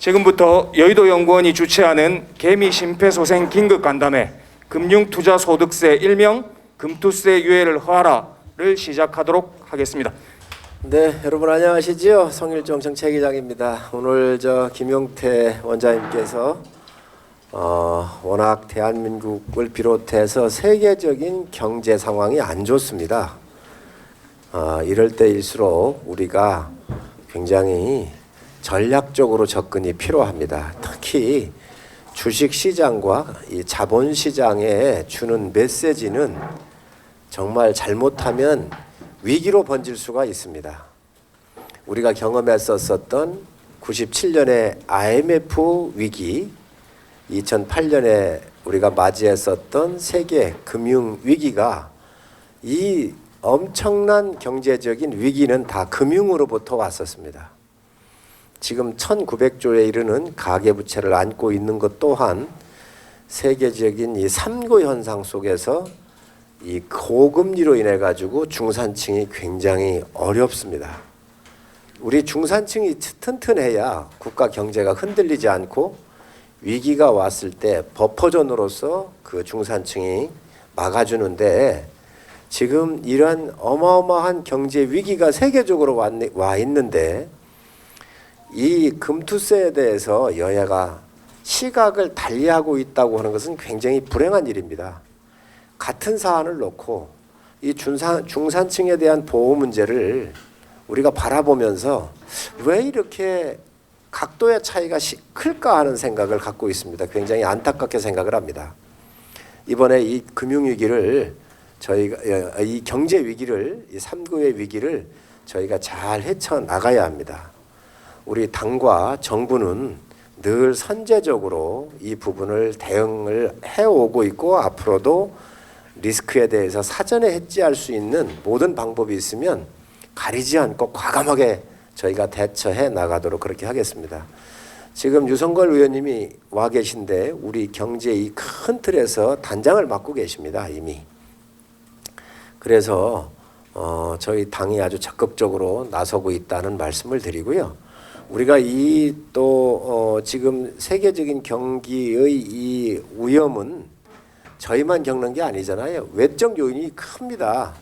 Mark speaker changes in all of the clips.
Speaker 1: 지금부터 여의도연구원이 주최하는 개미 심폐소생 긴급간담회 금융투자소득세 일명 금투세 유예를 허하라를 시작하도록 하겠습니다.
Speaker 2: 네, 여러분 안녕하시지요? 성일종 정책위장입니다. 오늘 김용태 원장님께서 워낙 대한민국을 비롯해서 세계적인 경제 상황이 안 좋습니다. 이럴 때일수록 우리가 굉장히 전략적으로 접근이 필요합니다. 특히 주식시장과 이 자본시장에 주는 메시지는 정말 잘못하면 위기로 번질 수가 있습니다. 우리가 경험했었던 97년의 IMF 위기, 2008년에 우리가 맞이했었던 세계 금융 위기가 이 엄청난 경제적인 위기는 다 금융으로부터 왔었습니다. 지금 1900조에 이르는 가계부채를 안고 있는 것 또한 세계적인 이 삼고 현상 속에서 이 고금리로 인해 가지고 중산층이 굉장히 어렵습니다. 우리 중산층이 튼튼해야 국가 경제가 흔들리지 않고 위기가 왔을 때 버퍼존으로서 그 중산층이 막아주는데, 지금 이러한 어마어마한 경제 위기가 세계적으로 와 있는데 이 금투세에 대해서 여야가 시각을 달리하고 있다고 하는 것은 굉장히 불행한 일입니다. 같은 사안을 놓고 이 중산층에 대한 보호 문제를 우리가 바라보면서 왜 이렇게 각도의 차이가 클까 하는 생각을 갖고 있습니다. 굉장히 안타깝게 생각을 합니다. 이번에 이 금융위기를 저희가 이 경제 위기를, 이 3구의 위기를 저희가 잘 헤쳐나가야 합니다. 우리 당과 정부는 늘 선제적으로 이 부분을 대응을 해오고 있고, 앞으로도 리스크에 대해서 사전에 해지할 수 있는 모든 방법이 있으면 가리지 않고 과감하게 저희가 대처해 나가도록 그렇게 하겠습니다. 지금 유성걸 의원님이 와 계신데 우리 경제 이 큰 틀에서 단장을 맡고 계십니다, 이미. 그래서 저희 당이 아주 적극적으로 나서고 있다는 말씀을 드리고요. 우리가 이 또 지금 세계적인 경기의 이 위험은 저희만 겪는 게 아니잖아요. 외적 요인이 큽니다.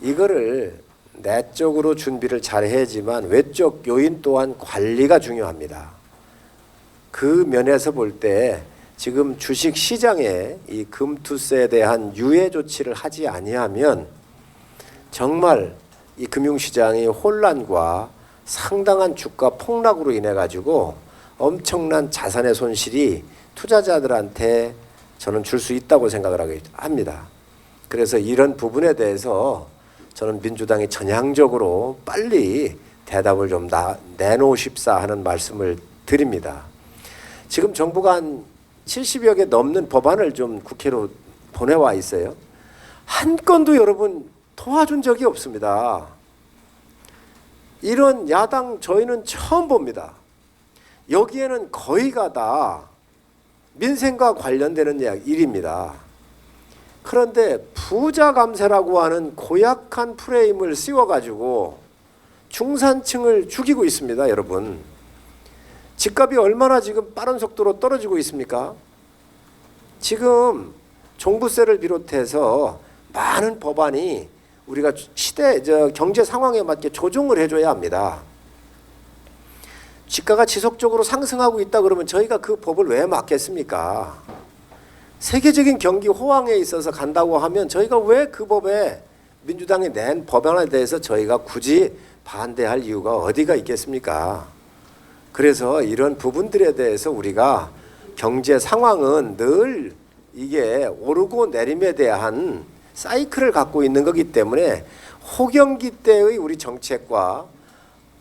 Speaker 2: 이거를 내적으로 준비를 잘 해야지만 외적 요인 또한 관리가 중요합니다. 그 면에서 볼 때 지금 주식 시장에 이 금투세에 대한 유예 조치를 하지 아니하면 정말 이 금융시장의 혼란과 상당한 주가 폭락으로 인해 가지고 엄청난 자산의 손실이 투자자들한테 저는 줄 수 있다고 생각을 합니다. 그래서 이런 부분에 대해서 저는 민주당이 전향적으로 빨리 대답을 좀 내놓으십사 하는 말씀을 드립니다. 지금 정부가 한 70여 개 넘는 법안을 좀 국회로 보내와 있어요. 한 건도 여러분 도와준 적이 없습니다. 이런 야당 저희는 처음 봅니다. 여기에는 거의가 다 민생과 관련되는 일입니다. 그런데 부자 감세라고 하는 고약한 프레임을 씌워가지고 중산층을 죽이고 있습니다, 여러분. 집값이 얼마나 지금 빠른 속도로 떨어지고 있습니까? 지금 종부세를 비롯해서 많은 법안이 우리가 시대 경제 상황에 맞게 조정을 해줘야 합니다. 주가가 지속적으로 상승하고 있다 그러면 저희가 그 법을 왜 막겠습니까? 세계적인 경기 호황에 있어서 간다고 하면 저희가 왜 그 법에 민주당이 낸 법안에 대해서 저희가 굳이 반대할 이유가 어디가 있겠습니까? 그래서 이런 부분들에 대해서 우리가 경제 상황은 늘 이게 오르고 내림에 대한 사이클을 갖고 있는 거기 때문에 호경기 때의 우리 정책과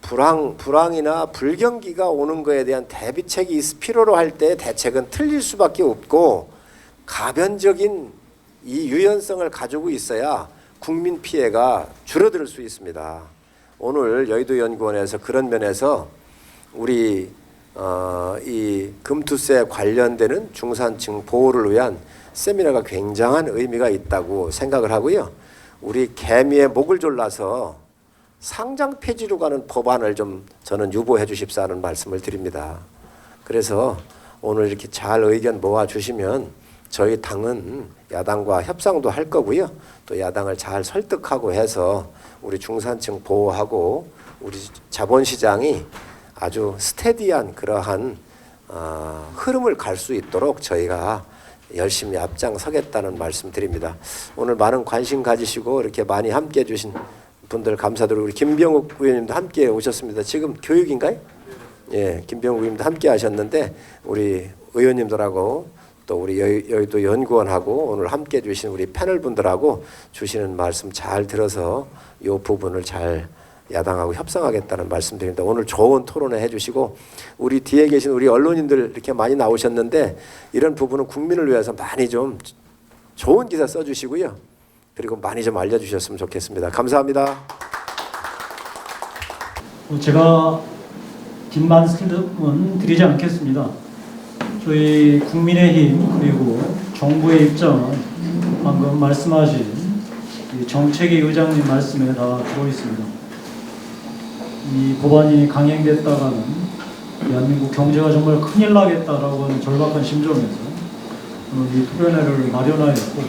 Speaker 2: 불황이나 불경기가 오는 거에 대한 대비책이 필요로 할 때 대책은 틀릴 수밖에 없고, 가변적인 이 유연성을 가지고 있어야 국민 피해가 줄어들 수 있습니다. 오늘 여의도연구원에서 그런 면에서 우리 이 금투세 관련되는 중산층 보호를 위한 세미나가 굉장한 의미가 있다고 생각을 하고요. 우리 개미의 목을 졸라서 상장 폐지로 가는 법안을 좀 저는 유보해 주십사 하는 말씀을 드립니다. 그래서 오늘 이렇게 잘 의견 모아 주시면 저희 당은 야당과 협상도 할 거고요. 또 야당을 잘 설득하고 해서 우리 중산층 보호하고 우리 자본시장이 아주 스테디한 그러한 흐름을 갈 수 있도록 저희가 열심히 앞장서겠다는 말씀드립니다. 오늘 많은 관심 가지시고 이렇게 많이 함께해 주신 분들 감사드리고 우리 김병욱 의원님도 함께 오셨습니다. 지금 교육인가요? 예, 김병욱 의원님도 함께 하셨는데 우리 의원님들하고 또 우리 여의도 연구원하고 오늘 함께해 주신 우리 패널 분들하고 주시는 말씀 잘 들어서 이 부분을 잘 야당하고 협상하겠다는 말씀드립니다. 오늘 좋은 토론회 해주시고 우리 뒤에 계신 우리 언론인들 이렇게 많이 나오셨는데 이런 부분은 국민을 위해서 많이 좀 좋은 기사 써주시고요. 그리고 많이 좀 알려주셨으면 좋겠습니다. 감사합니다.
Speaker 3: 제가 긴 말씀은 드리지 않겠습니다. 저희 국민의힘 그리고 정부의 입장은 방금 말씀하신 정책위 의장님 말씀에 다 들어있습니다. 이 법안이 강행됐다가는 대한민국 경제가 정말 큰일 나겠다라고 하는 절박한 심정에서 오늘 이 토론회를 마련하였고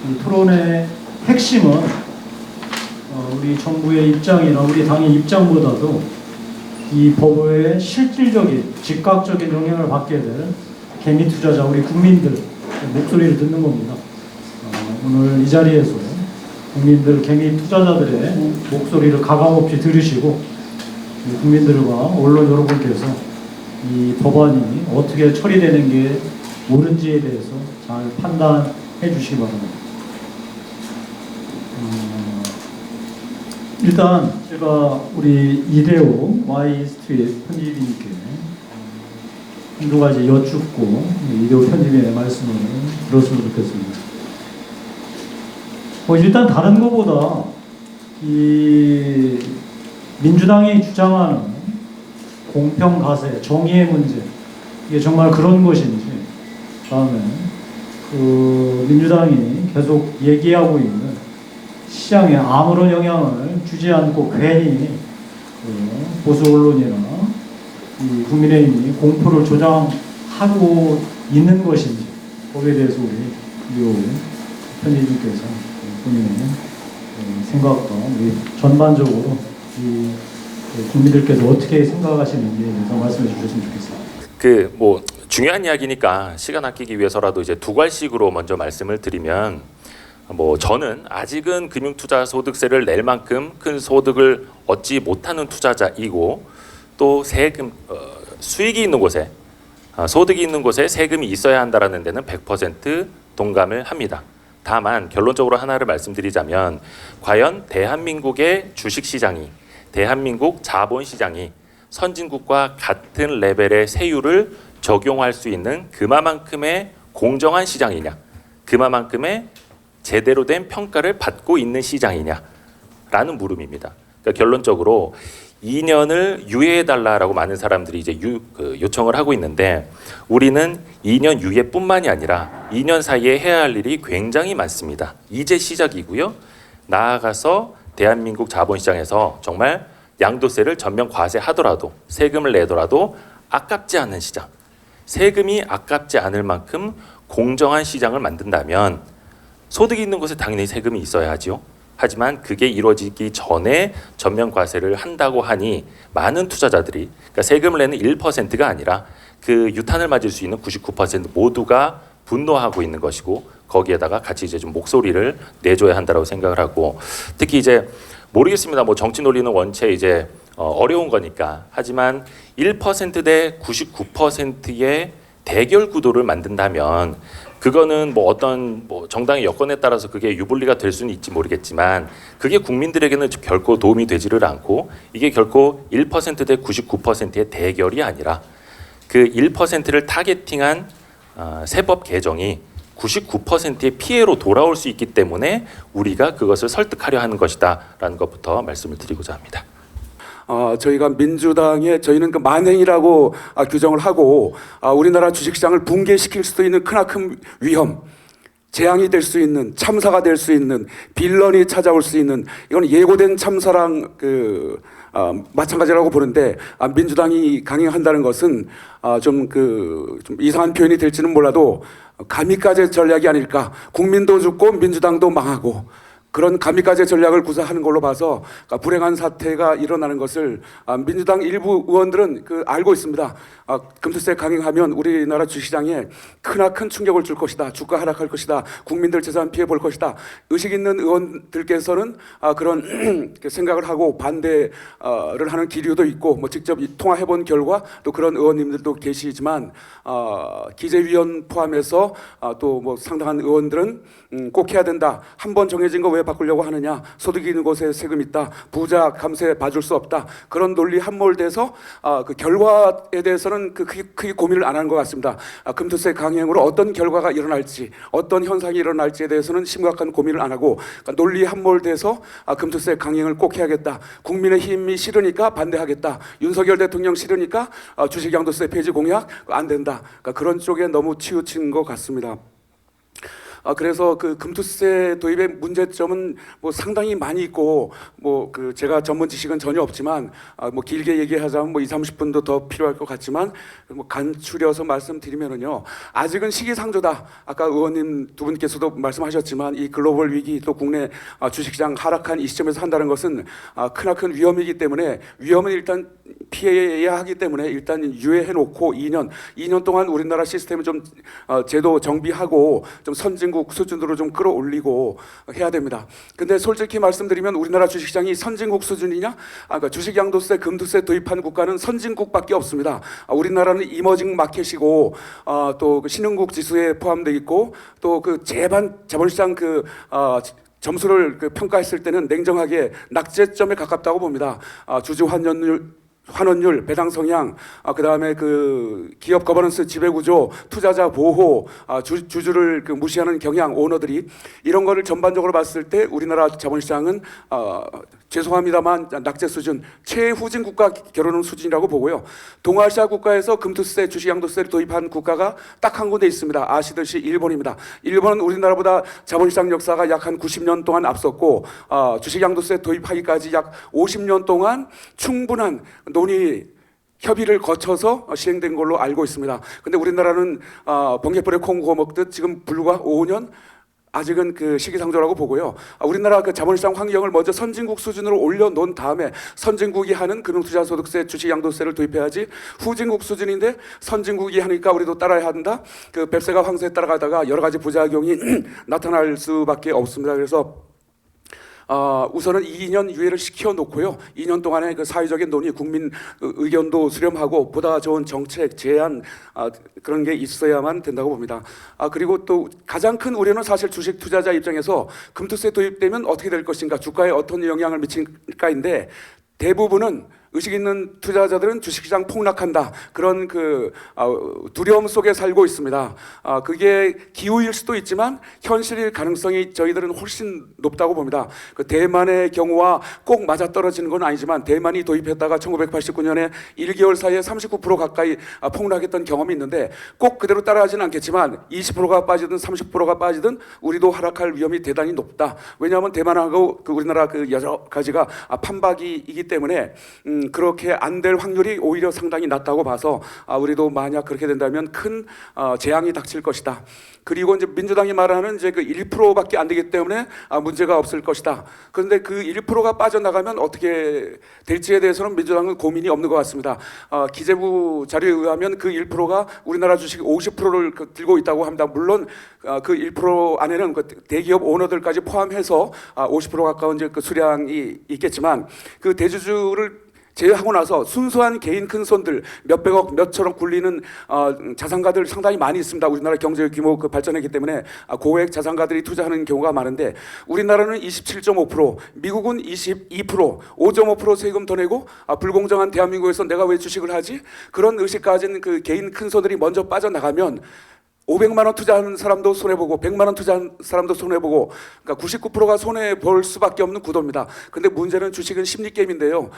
Speaker 3: 이 토론의 핵심은 우리 정부의 입장이나 우리 당의 입장보다도 이 법의 실질적인 즉각적인 영향을 받게 될 개미 투자자 우리 국민들 목소리를 듣는 겁니다. 오늘 이 자리에서 국민들 개미 투자자들의 목소리를 가감없이 들으시고 국민들과 언론 여러분께서 이 법안이 어떻게 처리되는 게 옳은지에 대해서 잘 판단해 주시기 바랍니다. 일단 제가 우리 이대호 Y-스트릿 편집인께 한두 가지 여쭙고 이대호 편집인의 말씀을 들었으면 좋겠습니다. 일단 다른 것보다 이 민주당이 주장하는 공평 가세, 정의의 문제 이게 정말 그런 것인지 다음에 그 민주당이 계속 얘기하고 있는 시장에 아무런 영향을 주지 않고 괜히 그 보수 언론이나 이 국민의힘이 공포를 조장하고 있는 것인지 거기에 대해서 우리 이 편집님께서 본인의 생각과 우리 전반적으로 이 국민들께서 어떻게 생각하시는지에 대해서 말씀해 주셨으면 좋겠습니다.
Speaker 4: 중요한 이야기니까 시간 아끼기 위해서라도 이제 두 갈씩으로 먼저 말씀을 드리면 저는 아직은 금융투자소득세를 낼 만큼 큰 소득을 얻지 못하는 투자자이고 또 세금 수익이 있는 곳에 소득이 있는 곳에 세금이 있어야 한다라는 데는 100% 동감을 합니다. 다만 결론적으로 하나를 말씀드리자면 과연 대한민국의 주식시장이 대한민국 자본시장이 선진국과 같은 레벨의 세율을 적용할 수 있는 그만큼의 공정한 시장이냐 그만큼의 제대로 된 평가를 받고 있는 시장이냐라는 물음입니다. 그러니까 결론적으로 2년을 유예해달라고 많은 사람들이 이제 요청을 하고 있는데 우리는 2년 유예뿐만이 아니라 2년 사이에 해야 할 일이 굉장히 많습니다. 이제 시작이고요. 나아가서 대한민국 자본시장에서 정말 양도세를 전면 과세하더라도 세금을 내더라도 아깝지 않은 시장, 세금이 아깝지 않을 만큼 공정한 시장을 만든다면 소득이 있는 곳에 당연히 세금이 있어야 하죠. 하지만 그게 이루어지기 전에 전면 과세를 한다고 하니 많은 투자자들이 그러니까 세금을 내는 1%가 아니라 그 유탄을 맞을 수 있는 99% 모두가 분노하고 있는 것이고 거기에다가 같이 이제 좀 목소리를 내줘야 한다고 생각을 하고 특히 이제 모르겠습니다. 정치 논리는 원체 이제 어려운 거니까 하지만 1% 대 99%의 대결 구도를 만든다면 그거는 어떤 정당의 여건에 따라서 그게 유불리가 될 수는 있지 모르겠지만 그게 국민들에게는 결코 도움이 되지를 않고 이게 결코 1% 대 99%의 대결이 아니라 그 1%를 타겟팅한 세법 개정이 99%의 피해로 돌아올 수 있기 때문에 우리가 그것을 설득하려 하는 것이다라는 것부터 말씀을 드리고자 합니다.
Speaker 5: 저희가 저희는 그 만행이라고 규정을 하고 우리나라 주식시장을 붕괴시킬 수도 있는 크나큰 위험, 재앙이 될 수 있는 참사가 될 수 있는 빌런이 찾아올 수 있는 이건 예고된 참사랑 마찬가지라고 보는데 민주당이 강행한다는 것은 좀 이상한 표현이 될지는 몰라도 가미까지 전략이 아닐까. 국민도 죽고 민주당도 망하고 그런 가미까지 전략을 구사하는 걸로 봐서 불행한 사태가 일어나는 것을 민주당 일부 의원들은 알고 있습니다. 금투세 강행하면 우리나라 주시장에 크나큰 충격을 줄 것이다. 주가 하락할 것이다. 국민들 재산 피해 볼 것이다. 의식 있는 의원들께서는 그런 생각을 하고 반대를 하는 기류도 있고 뭐 직접 통화해 본 결과 또 그런 의원님들도 계시지만 기재위원 포함해서 또 뭐 상당한 의원들은 꼭 해야 된다. 한 번 정해진 거 왜 바꾸려고 하느냐. 소득이 있는 곳에 세금 있다. 부자 감세 봐줄 수 없다. 그런 논리 함몰돼서 그 결과에 대해서는 크게 고민을 안 하는 것 같습니다. 금투세 강행으로 어떤 결과가 일어날지 어떤 현상이 일어날지에 대해서는 심각한 고민을 안 하고 논리 함몰돼서 금투세 강행을 꼭 해야겠다. 국민의힘이 싫으니까 반대하겠다. 윤석열 대통령 싫으니까 주식양도세 폐지 공약 안 된다. 그런 쪽에 너무 치우친 것 같습니다. 그래서 그 금투세 도입의 문제점은 뭐 상당히 많이 있고 제가 전문 지식은 전혀 없지만 뭐 길게 얘기하자면 뭐 20-30분도 더 필요할 것 같지만 뭐 간추려서 말씀드리면은요. 아직은 시기상조다. 아까 의원님 두 분께서도 말씀하셨지만 이 글로벌 위기 또 국내 주식시장 하락한 이 시점에서 한다는 것은 크나큰 위험이기 때문에 위험은 일단 피해야 하기 때문에 일단 유예해 놓고 2년 동안 우리나라 시스템을 좀 제도 정비하고 좀 선진국 수준으로 좀 끌어올리고 해야 됩니다. 근데 솔직히 말씀드리면 우리나라 주식시장이 선진국 수준이냐? 그러니까 주식양도세, 금투세 도입한 국가는 선진국밖에 없습니다. 우리나라는 이머징 마켓이고 또 신흥국 지수에 포함되어 있고 또 그 자본시장 점수를 평가했을 때는 냉정하게 낙제점에 가깝다고 봅니다. 주주 환원율, 배당 성향, 그다음에 기업 거버넌스 지배구조, 투자자 보호, 주주를 무시하는 경향, 오너들이 이런 거를 전반적으로 봤을 때 우리나라 자본시장은 죄송합니다만 낙제 수준, 최후진 국가 겨루는 수준이라고 보고요. 동아시아 국가에서 금투세, 주식양도세를 도입한 국가가 딱 한 군데 있습니다. 아시듯이 일본입니다. 일본은 우리나라보다 자본시장 역사가 약 한 90년 동안 앞섰고 주식양도세 도입하기까지 약 50년 동안 충분한 논의 협의를 거쳐서 시행된 걸로 알고 있습니다. 근데 우리나라는 번개불에 콩 구워 먹듯 지금 불과 5년 아직은 시기상조라고 보고요. 우리나라 자본시장 환경을 먼저 선진국 수준으로 올려놓은 다음에 선진국이 하는 금융투자소득세, 주식양도세를 도입해야지 후진국 수준인데 선진국이 하니까 우리도 따라야 한다. 뱁새가 황새에 따라가다가 여러 가지 부작용이 나타날 수밖에 없습니다. 그래서 우선은 2년 유예를 시켜놓고요. 2년 동안의 사회적인 논의, 국민 의견도 수렴하고 보다 좋은 정책, 제안 그런 게 있어야만 된다고 봅니다. 그리고 또 가장 큰 우려는 사실 주식 투자자 입장에서 금투세 도입되면 어떻게 될 것인가, 주가에 어떤 영향을 미칠까인데 대부분은 의식 있는 투자자들은 주식시장 폭락한다. 그런 두려움 속에 살고 있습니다. 그게 기우일 수도 있지만 현실일 가능성이 저희들은 훨씬 높다고 봅니다. 대만의 경우와 꼭 맞아떨어지는 건 아니지만 대만이 도입했다가 1989년에 1개월 사이에 39% 가까이 폭락했던 경험이 있는데 꼭 그대로 따라가지는 않겠지만 20%가 빠지든 30%가 빠지든 우리도 하락할 위험이 대단히 높다. 왜냐하면 대만하고 우리나라 여러 가지가 판박이기 때문에 그렇게 안 될 확률이 오히려 상당히 낮다고 봐서 우리도 만약 그렇게 된다면 큰 재앙이 닥칠 것이다. 그리고 이제 민주당이 말하는 이제 1%밖에 안 되기 때문에 문제가 없을 것이다. 그런데 1%가 빠져나가면 어떻게 될지에 대해서는 민주당은 고민이 없는 것 같습니다. 기재부 자료에 의하면 1%가 우리나라 주식 50%를 들고 있다고 합니다. 물론 1% 안에는 대기업 오너들까지 포함해서 50% 가까운 이제 수량이 있겠지만 대주주를 제외하고 나서 순수한 개인 큰 손들 몇백억 몇천억 굴리는 자산가들 상당히 많이 있습니다. 우리나라 경제 규모 발전했기 때문에 고액 자산가들이 투자하는 경우가 많은데 우리나라는 27.5%, 미국은 22%, 5.5% 세금 더 내고 불공정한 대한민국에서 내가 왜 주식을 하지? 그런 의식 가진 개인 큰 손들이 먼저 빠져나가면 500만 원 투자하는 사람도 손해보고 100만 원 투자하는 사람도 손해보고 그러니까 99%가 손해볼 수밖에 없는 구도입니다. 근데 문제는 주식은 심리게임인데요.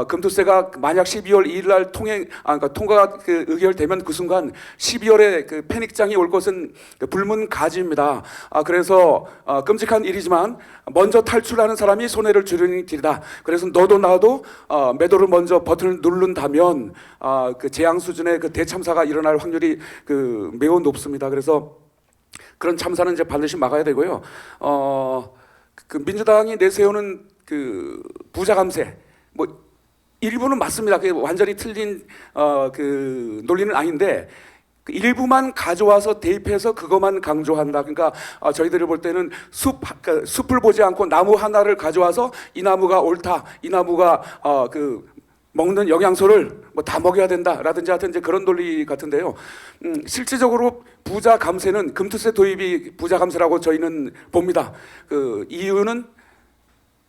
Speaker 5: 금투세가 만약 12월 2일 날 그러니까 통과가 그 의결되면 그 순간 12월에 그 패닉장이 올 것은 그 불문가지입니다. 그래서 끔찍한 일이지만 먼저 탈출하는 사람이 손해를 줄이는 길이다. 그래서 너도 나도 매도를 먼저 버튼을 누른다면 그 재앙 수준의 그 대참사가 일어날 확률이 그 매우 높습니다. 그래서 그런 참사는 이제 반드시 막아야 되고요. 그 민주당이 내세우는 그 부자 감세 뭐 일부는 맞습니다. 그게 완전히 틀린 그 논리는 아닌데 그 일부만 가져와서 대입해서 그것만 강조한다. 그러니까 저희들이 볼 때는 그러니까 숲을 보지 않고 나무 하나를 가져와서 이 나무가 옳다, 이 나무가 그 먹는 영양소를 뭐 다 먹여야 된다라든지 하여튼 이제 그런 논리 같은데요. 실질적으로 부자 감세는 금투세 도입이 부자 감세라고 저희는 봅니다. 그 이유는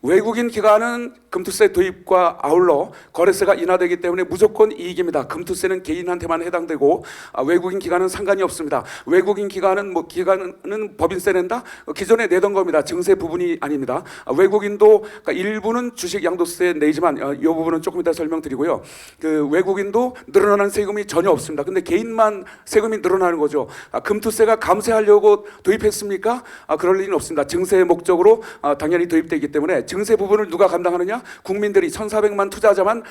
Speaker 5: 외국인 기관은 금투세 도입과 아울러 거래세가 인하되기 때문에 무조건 이익입니다. 금투세는 개인한테만 해당되고 외국인 기관은 상관이 없습니다. 외국인 기관은 기관은 법인세 낸다? 기존에 내던 겁니다. 증세 부분이 아닙니다. 외국인도 그러니까 일부는 주식 양도세 내지만 이 부분은 조금 이따 설명드리고요. 그 외국인도 늘어나는 세금이 전혀 없습니다. 근데 개인만 세금이 늘어나는 거죠. 금투세가 감세하려고 도입했습니까? 그럴 리는 없습니다. 증세의 목적으로 당연히 도입되기 때문에 증세 부분을 누가 감당하느냐? 국민들이 1,400만 투자자만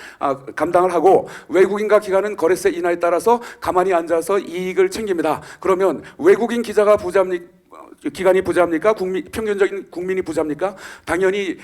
Speaker 5: 감당을 하고 외국인과 기관은 거래세 인하에 따라서 가만히 앉아서 이익을 챙깁니다. 그러면 외국인 기관이 부자입니까? 평균적인 국민이 부자입니까? 당연히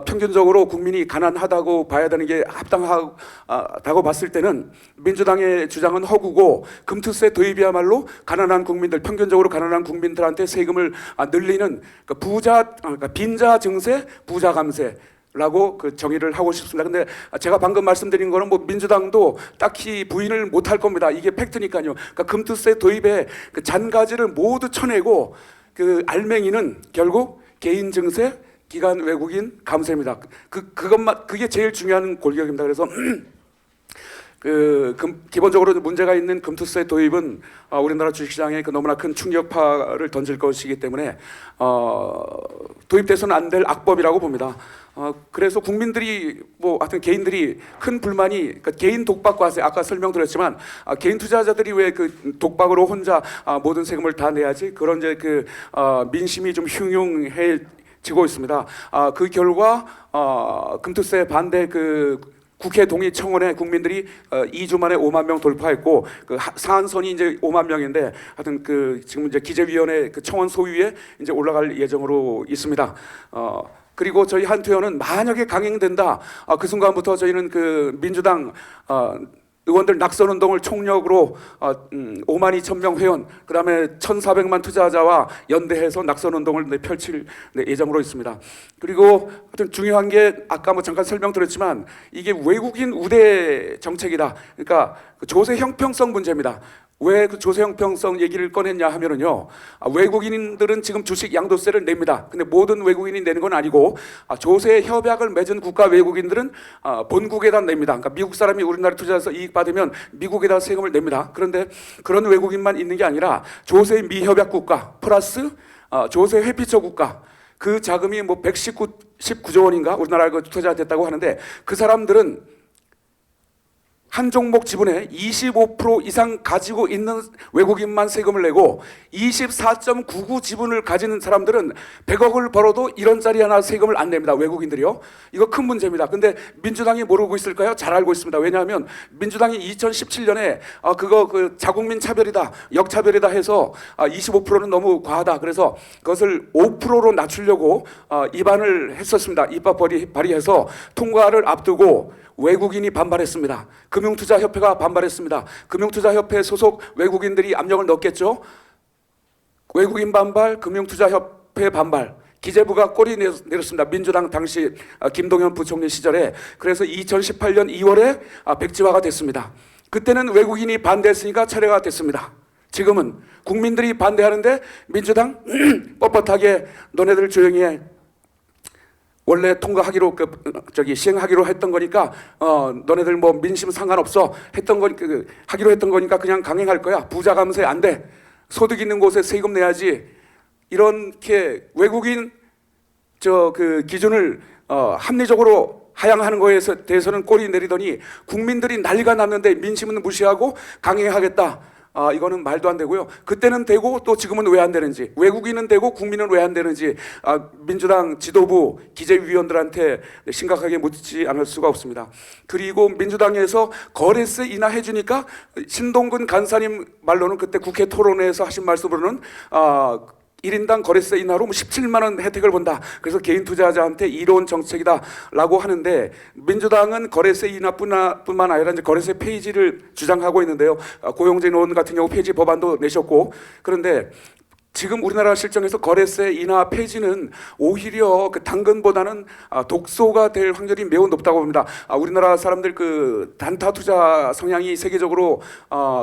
Speaker 5: 평균적으로 국민이 가난하다고 봐야 되는 게 합당하다고 봤을 때는 민주당의 주장은 허구고 금투세 도입이야말로 가난한 국민들, 평균적으로 가난한 국민들한테 세금을 늘리는 그러니까 빈자 증세, 부자 감세 라고 그 정의를 하고 싶습니다. 근데 제가 방금 말씀드린 거는 뭐 민주당도 딱히 부인을 못할 겁니다. 이게 팩트니까요. 그러니까 금투세 도입에 그 잔가지를 모두 쳐내고 그 알맹이는 결국 개인 증세, 기관 외국인 감세입니다. 그게 제일 중요한 골격입니다. 그래서 기본적으로 문제가 있는 금투세 도입은 우리나라 주식시장에 그 너무나 큰 충격파를 던질 것이기 때문에 도입돼서는 안 될 악법이라고 봅니다. 그래서 국민들이 하여튼 개인들이 큰 불만이 그러니까 개인 독박 과세 아까 설명드렸지만 개인 투자자들이 왜 그 독박으로 혼자 모든 세금을 다 내야지 그런 이제 그 민심이 좀 흉흉해지고 있습니다. 그 결과 금투세 반대 그 국회 동의 청원에 국민들이 2주 만에 5만 명 돌파했고 그 상한선이 이제 5만 명인데 하여튼 그 지금 이제 기재위원회 그 청원 소위에 이제 올라갈 예정으로 있습니다. 그리고 저희 한투연은 만약에 강행된다, 그 순간부터 저희는 그 민주당 의원들 낙선운동을 총력으로 5만 2천 명 회원, 그 다음에 1,400만 투자자와 연대해서 낙선운동을 펼칠 예정으로 있습니다. 그리고 하여튼 중요한 게 아까 뭐 잠깐 설명드렸지만 이게 외국인 우대 정책이다. 그러니까 그 조세 형평성 문제입니다. 왜 그 조세 형평성 얘기를 꺼냈냐 하면은요, 외국인들은 지금 주식 양도세를 냅니다. 근데 모든 외국인이 내는 건 아니고 조세 협약을 맺은 국가 외국인들은 본국에다 냅니다. 그러니까 미국 사람이 우리나라에 투자해서 이익 받으면 미국에다 세금을 냅니다. 그런데 그런 외국인만 있는 게 아니라 조세 미협약 국가 플러스 조세 회피처 국가 그 자금이 뭐 119조 원인가 우리나라에 투자됐다고 하는데 그 사람들은 한 종목 지분에 25% 이상 가지고 있는 외국인만 세금을 내고 24.99 지분을 가지는 사람들은 100억을 벌어도 1원짜리 하나 세금을 안 냅니다. 외국인들이요. 이거 큰 문제입니다. 근데 민주당이 모르고 있을까요? 잘 알고 있습니다. 왜냐하면 민주당이 2017년에 그 자국민 차별이다, 역차별이다 해서 25%는 너무 과하다. 그래서 그것을 5%로 낮추려고 입안을 했었습니다. 입법 발의해서 통과를 앞두고 외국인이 반발했습니다. 금융투자협회가 반발했습니다. 금융투자협회 소속 외국인들이 압력을 넣었겠죠. 외국인 반발, 금융투자협회 반발. 기재부가 꼬리 내렸습니다. 민주당 당시 김동연 부총리 시절에. 그래서 2018년 2월에 백지화가 됐습니다. 그때는 외국인이 반대했으니까 철회가 됐습니다. 지금은 국민들이 반대하는데 민주당 뻣뻣하게 너네들 조용히 해. 원래 통과하기로 시행하기로 했던 거니까 너네들 뭐 민심 상관없어 했던 거니까 하기로 했던 거니까 그냥 강행할 거야. 부자 감세 안 돼. 소득 있는 곳에 세금 내야지 이렇게 외국인 그 기준을 합리적으로 하향하는 거에 대해서는 꼬리 내리더니 국민들이 난리가 났는데 민심은 무시하고 강행하겠다. 이거는 말도 안 되고요. 그때는 되고 또 지금은 왜 안 되는지, 외국인은 되고 국민은 왜 안 되는지 민주당 지도부 기재위원들한테 심각하게 묻지 않을 수가 없습니다. 그리고 민주당에서 거래세 인하해 주니까 신동근 간사님 말로는 그때 국회 토론회에서 하신 말씀으로는 1인당 거래세 인하로 17만 원 혜택을 본다. 그래서 개인 투자자한테 이로운 정책이다라고 하는데 민주당은 거래세 인하뿐만 아니라 이제 거래세 폐지를 주장하고 있는데요. 고용진 의원 같은 경우 폐지 법안도 내셨고, 그런데 지금 우리나라 실정에서 거래세 인하 폐지는 오히려 그 당근보다는 독소가 될 확률이 매우 높다고 봅니다. 우리나라 사람들 그 단타 투자 성향이 세계적으로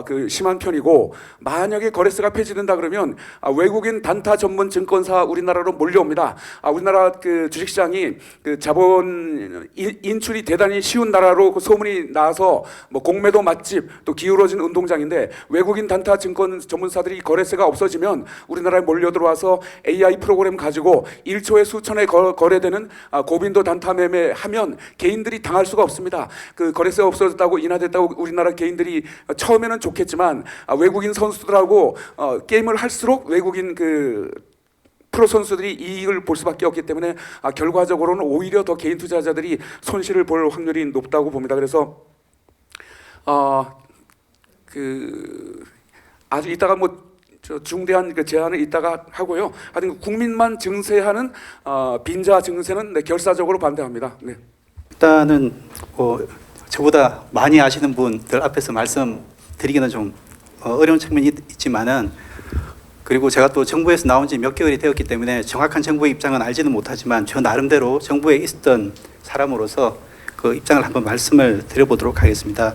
Speaker 5: 그 심한 편이고, 만약에 거래세가 폐지된다 그러면 외국인 단타 전문 증권사 우리나라로 몰려옵니다. 우리나라 그 주식시장이 그 자본 인출이 대단히 쉬운 나라로 그 소문이 나서 뭐 공매도 맛집 또 기울어진 운동장인데, 외국인 단타 증권 전문사들이 거래세가 없어지면 우리나라에 몰려 들어와서 AI 프로그램 가지고 1초에 수천에 거래되는 고빈도 단타 매매하면 개인들이 당할 수가 없습니다. 그 거래세가 없어졌다고 인하됐다고 우리나라 개인들이 처음에는 좋겠지만 외국인 선수들하고 게임을 할수록 외국인 그 프로 선수들이 이익을 볼 수밖에 없기 때문에 결과적으로는 오히려 더 개인 투자자들이 손실을 볼 확률이 높다고 봅니다. 그래서 아주 이따가 뭐 중대한 그 제안을 이따가 하고요. 하여튼 국민만 증세하는 빈자 증세는 결사적으로 반대합니다. 네.
Speaker 6: 일단은 저보다 많이 아시는 분들 앞에서 말씀드리기는 좀 어려운 측면이 있지만은, 그리고 제가 또 정부에서 나온 지 몇 개월이 되었기 때문에 정확한 정부의 입장은 알지는 못하지만 저 나름대로 정부에 있었던 사람으로서 그 입장을 한번 말씀을 드려보도록 하겠습니다.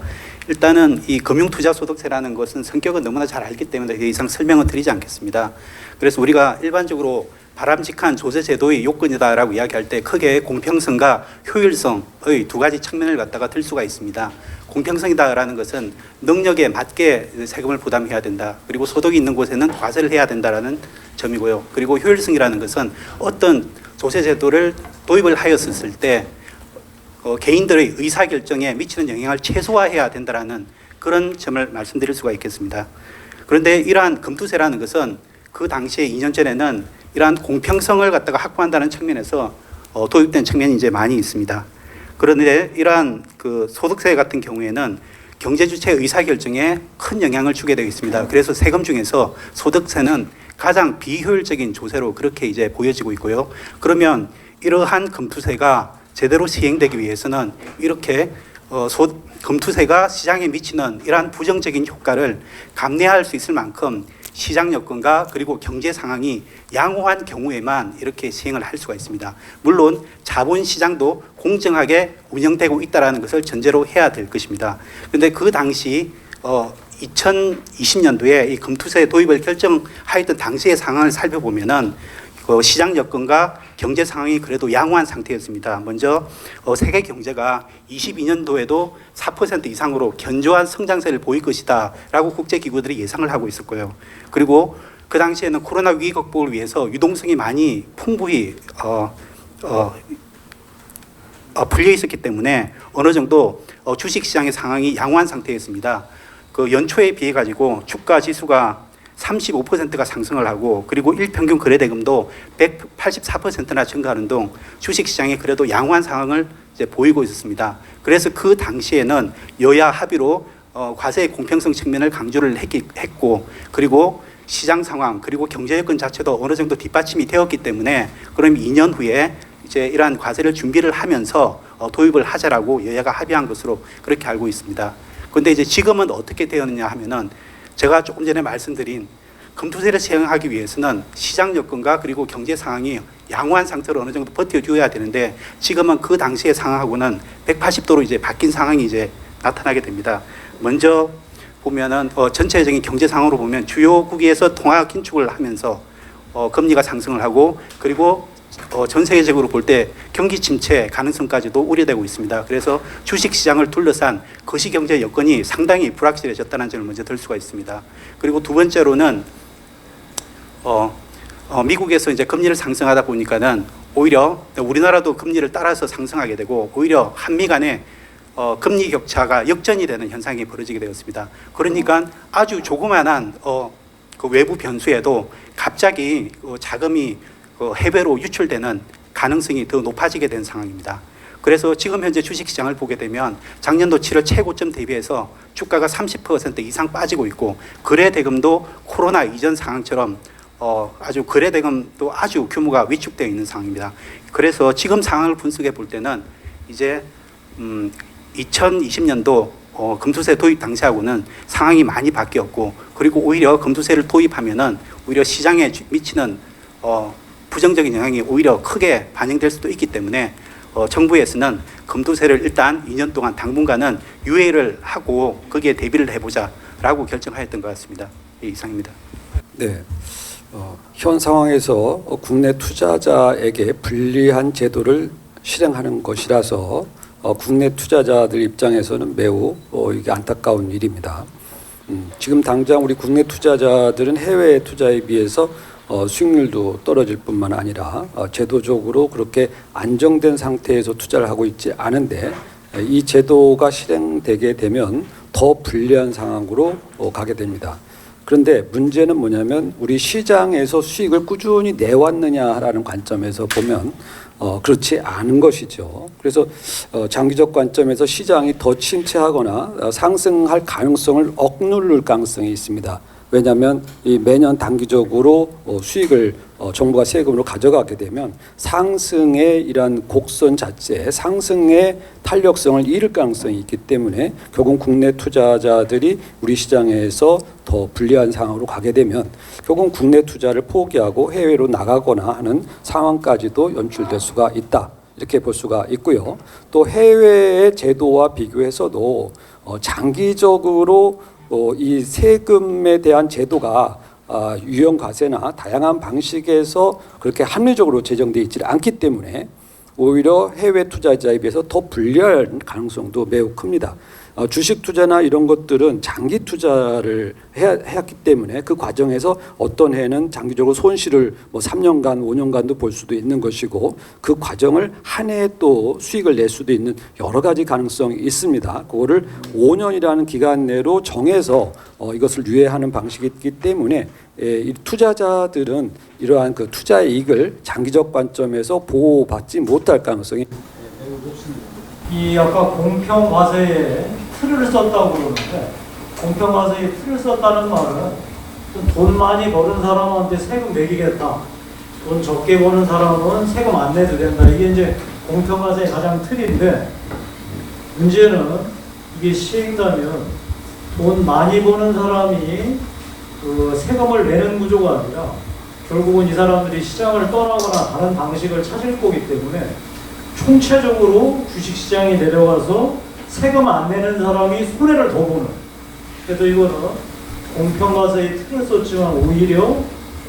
Speaker 6: 일단은 이 금융투자소득세라는 것은 성격은 너무나 잘 알기 때문에 더 이상 설명을 드리지 않겠습니다. 그래서 우리가 일반적으로 바람직한 조세제도의 요건이다라고 이야기할 때 크게 공평성과 효율성의 두 가지 측면을 갖다가 들 수가 있습니다. 공평성이다라는 것은 능력에 맞게 세금을 부담해야 된다. 그리고 소득이 있는 곳에는 과세를 해야 된다라는 점이고요. 그리고 효율성이라는 것은 어떤 조세제도를 도입을 하였을 때 개인들의 의사결정에 미치는 영향을 최소화해야 된다는 그런 점을 말씀드릴 수가 있겠습니다. 그런데 이러한 금투세라는 것은 그 당시에 2년 전에는 이러한 공평성을 갖다가 확보한다는 측면에서 도입된 측면이 이제 많이 있습니다. 그런데 이러한 그 소득세 같은 경우에는 경제주체 의사결정에 큰 영향을 주게 되어 있습니다. 그래서 세금 중에서 소득세는 가장 비효율적인 조세로 그렇게 이제 보여지고 있고요. 그러면 이러한 금투세가 제대로 시행되기 위해서는 이렇게 금투세가 시장에 미치는 이러한 부정적인 효과를 감내할 수 있을 만큼 시장 여건과 그리고 경제 상황이 양호한 경우에만 이렇게 시행을 할 수가 있습니다. 물론 자본시장도 공정하게 운영되고 있다는 것을 전제로 해야 될 것입니다. 그런데 그 당시 2020년도에 이 금투세 도입을 결정하였던 당시의 상황을 살펴보면은 시장 여건과 경제 상황이 그래도 양호한 상태였습니다. 먼저 세계 경제가 22년도에도 4% 이상으로 견조한 성장세를 보일 것이다라고 국제기구들이 예상을 하고 있었고요. 그리고 그 당시에는 코로나 위기 극복을 위해서 유동성이 많이 풍부히 풀려 있었기 때문에 어느 정도 주식시장의 상황이 양호한 상태였습니다. 그 연초에 비해 가지고 주가 지수가 35%가 상승을 하고, 그리고 일평균 거래대금도 184%나 증가하는 등 주식시장이 그래도 양호한 상황을 이제 보이고 있었습니다. 그래서 그 당시에는 여야 합의로 과세의 공평성 측면을 강조를 했고, 그리고 시장 상황 그리고 경제 여건 자체도 어느 정도 뒷받침이 되었기 때문에 그럼 2년 후에 이제 이러한 과세를 준비를 하면서 도입을 하자라고 여야가 합의한 것으로 그렇게 알고 있습니다. 그런데 이제 지금은 어떻게 되었느냐 하면은, 제가 조금 전에 말씀드린 금투세를 시행하기 위해서는 시장 여건과 그리고 경제 상황이 양호한 상태로 어느 정도 버텨줘야 되는데, 지금은 그 당시의 상황하고는 180도로 이제 바뀐 상황이 이제 나타나게 됩니다. 먼저 보면은 전체적인 경제 상황으로 보면 주요국에서 통화 긴축을 하면서 금리가 상승을 하고, 그리고 전 세계적으로 볼 때 경기 침체 가능성까지도 우려되고 있습니다. 그래서 주식 시장을 둘러싼 거시경제 여건이 상당히 불확실해졌다는 점을 먼저 들 수가 있습니다. 그리고 두 번째로는 미국에서 이제 금리를 상승하다 보니까는 오히려 우리나라도 금리를 따라서 상승하게 되고 오히려 한미 간에 금리 격차가 역전이 되는 현상이 벌어지게 되었습니다. 그러니까 아주 조그만한 그 외부 변수에도 갑자기 자금이 해외로 유출되는 가능성이 더 높아지게 된 상황입니다. 그래서 지금 현재 주식시장을 보게 되면 작년도 7월 최고점 대비해서 주가가 30% 이상 빠지고 있고 거래 대금도 코로나 이전 상황처럼 아주 거래 대금도 아주 규모가 위축되어 있는 상황입니다. 그래서 지금 상황을 분석해 볼 때는 이제 2020년도 금투세 도입 당시하고는 상황이 많이 바뀌었고 그리고 오히려 금투세를 도입하면은 오히려 시장에 미치는 부정적인 영향이 오히려 크게 반영될 수도 있기 때문에 정부에서는 금투세를 일단 2년 동안 당분간은 유예를 하고 거기에 대비를 해보자라고 결정하였던 것 같습니다. 이상입니다.
Speaker 7: 네. 현 상황에서 국내 투자자에게 불리한 제도를 실행하는 것이라서 국내 투자자들 입장에서는 매우 이게 안타까운 일입니다. 지금 당장 우리 국내 투자자들은 해외 투자에 비해서 수익률도 떨어질 뿐만 아니라 제도적으로 그렇게 안정된 상태에서 투자를 하고 있지 않은데 이 제도가 실행되게 되면 더 불리한 상황으로 가게 됩니다. 그런데 문제는 뭐냐면 우리 시장에서 수익을 꾸준히 내왔느냐라는 관점에서 보면 그렇지 않은 것이죠. 그래서 장기적 관점에서 시장이 더 침체하거나 상승할 가능성을 억누를 가능성이 있습니다. 왜냐하면 이 매년 단기적으로 수익을 정부가 세금으로 가져가게 되면 상승의 이러한 곡선 자체, 상승의 탄력성을 잃을 가능성이 있기 때문에 결국 국내 투자자들이 우리 시장에서 더 불리한 상황으로 가게 되면 결국 국내 투자를 포기하고 해외로 나가거나 하는 상황까지도 연출될 수가 있다. 이렇게 볼 수가 있고요. 또 해외의 제도와 비교해서도 장기적으로 이 세금에 대한 제도가 유형과세나 다양한 방식에서 그렇게 합리적으로 제정되어 있지 않기 때문에 오히려 해외 투자자에 비해서 더 불리할 가능성도 매우 큽니다. 주식 투자나 이런 것들은 장기 투자를 해왔기 때문에 그 과정에서 어떤 해는 장기적으로 손실을 3년간, 5년간도 볼 수도 있는 것이고 그 과정을 한 해에 또 수익을 낼 수도 있는 여러 가지 가능성이 있습니다. 그거를 5년이라는 기간 내로 정해서 이것을 유예하는 방식이기 때문에 이 투자자들은 이러한 그 투자의 이익을 장기적 관점에서 보호받지 못할 가능성이
Speaker 3: 매우 높습니다. 이 아까 공평과세에 틀을 썼다고 그러는데 공평과세에 틀을 썼다는 말은 돈 많이 버는 사람한테 세금 매기겠다. 돈 적게 버는 사람은 세금 안 내도 된다. 이게 이제 공평과세의 가장 틀인데 문제는 이게 시행되면 돈 많이 버는 사람이 그 세금을 내는 구조가 아니라 결국은 이 사람들이 시장을 떠나거나 다른 방식을 찾을 거기 때문에 총체적으로 주식시장이 내려가서 세금 안 내는 사람이 손해를 더 보는. 그래서 이거는 공평과세의 틀을 썼지만 오히려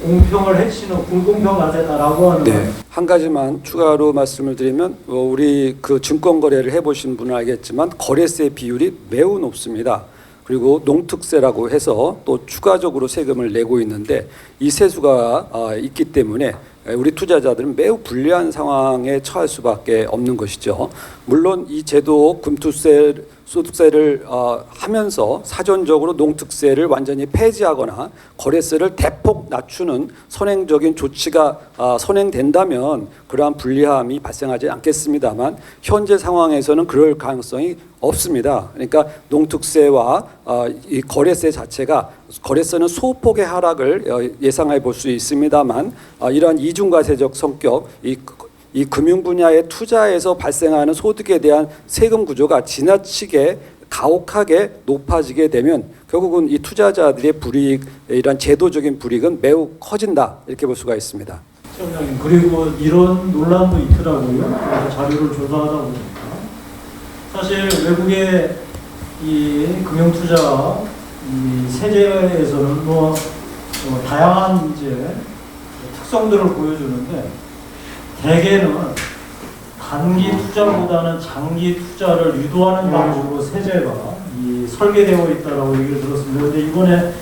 Speaker 3: 공평을 해치는 불공평과세다라고 하는.
Speaker 7: 네. 한 가지만 추가로 말씀을 드리면 우리 그 증권 거래를 해보신 분은 알겠지만 거래세 비율이 매우 높습니다. 그리고 농특세라고 해서 또 추가적으로 세금을 내고 있는데 이 세수가 있기 때문에 우리 투자자들은 매우 불리한 상황에 처할 수밖에 없는 것이죠. 물론 이 제도 금투세, 소득세를 하면서 사전적으로 농특세를 완전히 폐지하거나 거래세를 대폭 낮추는 선행적인 조치가 선행된다면 그러한 불리함이 발생하지 않겠습니다만 현재 상황에서는 그럴 가능성이 없습니다. 그러니까 농특세와 이 거래세 자체가 거래세는 소폭의 하락을 예상해 볼 수 있습니다만 이러한 이중과세적 성격, 이 금융 분야의 투자에서 발생하는 소득에 대한 세금 구조가 지나치게 가혹하게 높아지게 되면 결국은 이 투자자들의 불이익, 이런 제도적인 불이익은 매우 커진다 이렇게 볼 수가 있습니다.
Speaker 3: 시장님 그리고 이런 논란도 있더라고요. 자료를 조사하다 보니까 사실 외국의 이 금융 투자 이 세제에서는 다양한 이제 특성들을 보여주는데 대개는 단기 투자보다는 장기 투자를 유도하는 방식으로 세제가 설계되어 있다라고 얘기를 들었습니다. 그런데 이번에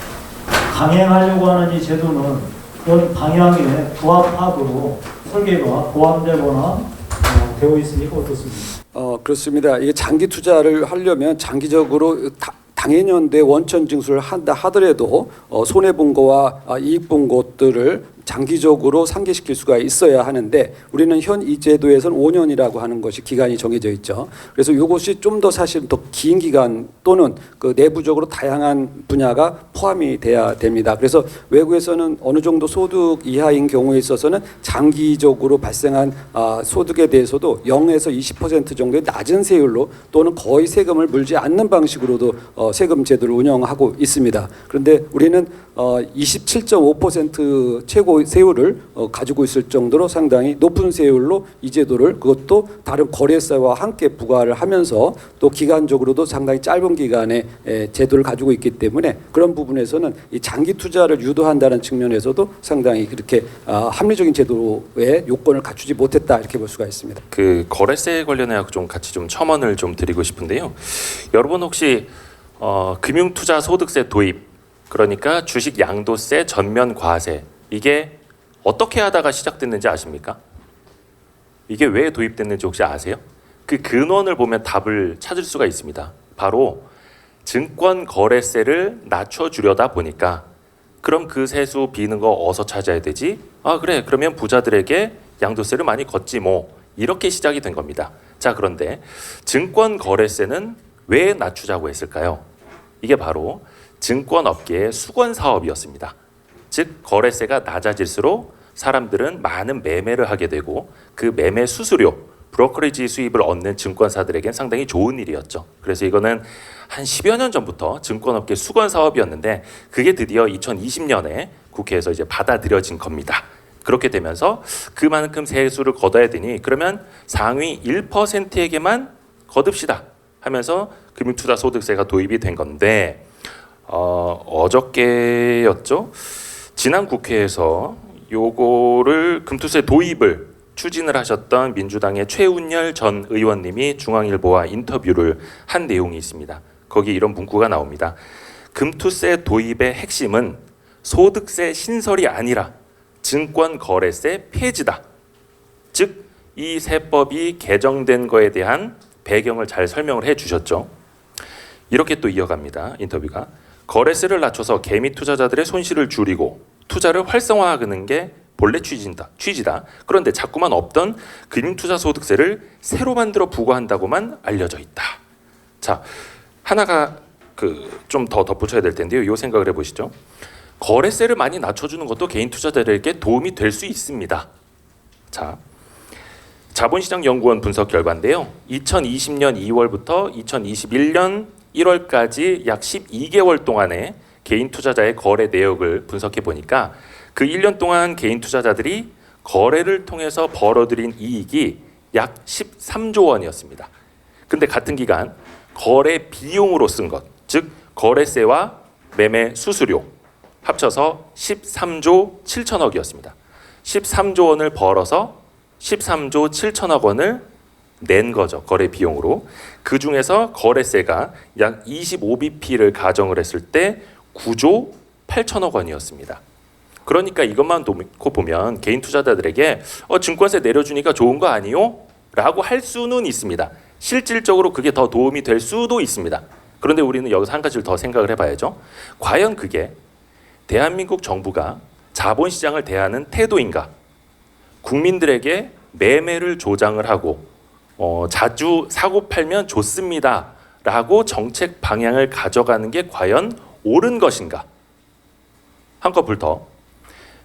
Speaker 3: 강행하려고 하는 이 제도는 이런 방향에 부합하도록 설계가 보완되거나 되어 있으니까 어떻습니까?
Speaker 7: 그렇습니다. 이게 장기 투자를 하려면 장기적으로 당해년대 원천 징수를 한다 하더라도 손해 본 거와 이익 본 것들을 장기적으로 상기시킬 수가 있어야 하는데 우리는 현 이 제도에서는 5년이라고 하는 것이 기간이 정해져 있죠. 그래서 이것이 좀 더 사실 더 긴 기간 또는 그 내부적으로 다양한 분야가 포함이 돼야 됩니다. 그래서 외국에서는 어느 정도 소득 이하인 경우에 있어서는 장기적으로 발생한 소득에 대해서도 0에서 20% 정도의 낮은 세율로 또는 거의 세금을 물지 않는 방식으로도 세금 제도를 운영하고 있습니다. 그런데 우리는 27.5% 최고 세율을 가지고 있을 정도로 상당히 높은 세율로 이 제도를 그것도 다른 거래세와 함께 부과를 하면서 또 기간적으로도 상당히 짧은 기간에 제도를 가지고 있기 때문에 그런 부분에서는 이 장기 투자를 유도한다는 측면에서도 상당히 그렇게 합리적인 제도의 요건을 갖추지 못했다 이렇게 볼 수가 있습니다.
Speaker 4: 그 거래세 관련해 좀 같이 좀 첨언을 좀 드리고 싶은데요. 여러분 혹시 금융투자소득세 도입 그러니까 주식 양도세 전면 과세 이게 어떻게 하다가 시작됐는지 아십니까? 이게 왜 도입됐는지 혹시 아세요? 그 근원을 보면 답을 찾을 수가 있습니다. 바로 증권 거래세를 낮춰주려다 보니까 그럼 그 세수 비는 거 어디서 찾아야 되지? 그래 그러면 부자들에게 양도세를 많이 걷지 뭐 이렇게 시작이 된 겁니다. 자 그런데 증권 거래세는 왜 낮추자고 했을까요? 이게 바로 증권업계의 수건 사업이었습니다. 즉 거래세가 낮아질수록 사람들은 많은 매매를 하게 되고 그 매매 수수료, 브로커리지 수입을 얻는 증권사들에겐 상당히 좋은 일이었죠. 그래서 이거는 한 10여 년 전부터 증권업계 수건 사업이었는데 그게 드디어 2020년에 국회에서 이제 받아들여진 겁니다. 그렇게 되면서 그만큼 세수를 걷어야 되니 그러면 상위 1%에게만 거둡시다 하면서 금융투자소득세가 도입이 된 건데 어저께였죠. 지난 국회에서 요거를 금투세 도입을 추진을 하셨던 민주당의 최운열 전 의원님이 중앙일보와 인터뷰를 한 내용이 있습니다. 거기 이런 문구가 나옵니다. 금투세 도입의 핵심은 소득세 신설이 아니라 증권거래세 폐지다. 즉 이 세법이 개정된 거에 대한 배경을 잘 설명을 해주셨죠. 이렇게 또 이어갑니다. 인터뷰가. 거래세를 낮춰서 개미 투자자들의 손실을 줄이고 투자를 활성화하는 게 본래 취지다. 그런데 자꾸만 없던 금융투자소득세를 새로 만들어 부과한다고만 알려져 있다. 자, 하나가 좀 더 덧붙여야 될 텐데요. 이 생각을 해보시죠. 거래세를 많이 낮춰주는 것도 개인 투자자들에게 도움이 될 수 있습니다. 자, 자본시장연구원 분석 결과인데요. 2020년 2월부터 2021년 1월까지 약 12개월 동안의 개인 투자자의 거래 내역을 분석해 보니까 그 1년 동안 개인 투자자들이 거래를 통해서 벌어들인 이익이 약 13조 원이었습니다. 근데 같은 기간 거래 비용으로 쓴 것, 즉 거래세와 매매 수수료 합쳐서 13조 7천억이었습니다. 13조 원을 벌어서 13조 7천억 원을 낸 거죠. 거래 비용으로. 그 중에서 거래세가 약 25bp를 가정을 했을 때 9조 8천억 원이었습니다. 그러니까 이것만 놓고 보면 개인 투자자들에게 증권세 내려주니까 좋은 거 아니요? 라고 할 수는 있습니다. 실질적으로 그게 더 도움이 될 수도 있습니다. 그런데 우리는 여기서 한 가지를 더 생각을 해봐야죠. 과연 그게 대한민국 정부가 자본시장을 대하는 태도인가? 국민들에게 매매를 조장을 하고 자주 사고 팔면 좋습니다 라고 정책 방향을 가져가는 게 과연 옳은 것인가? 한꺼풀 더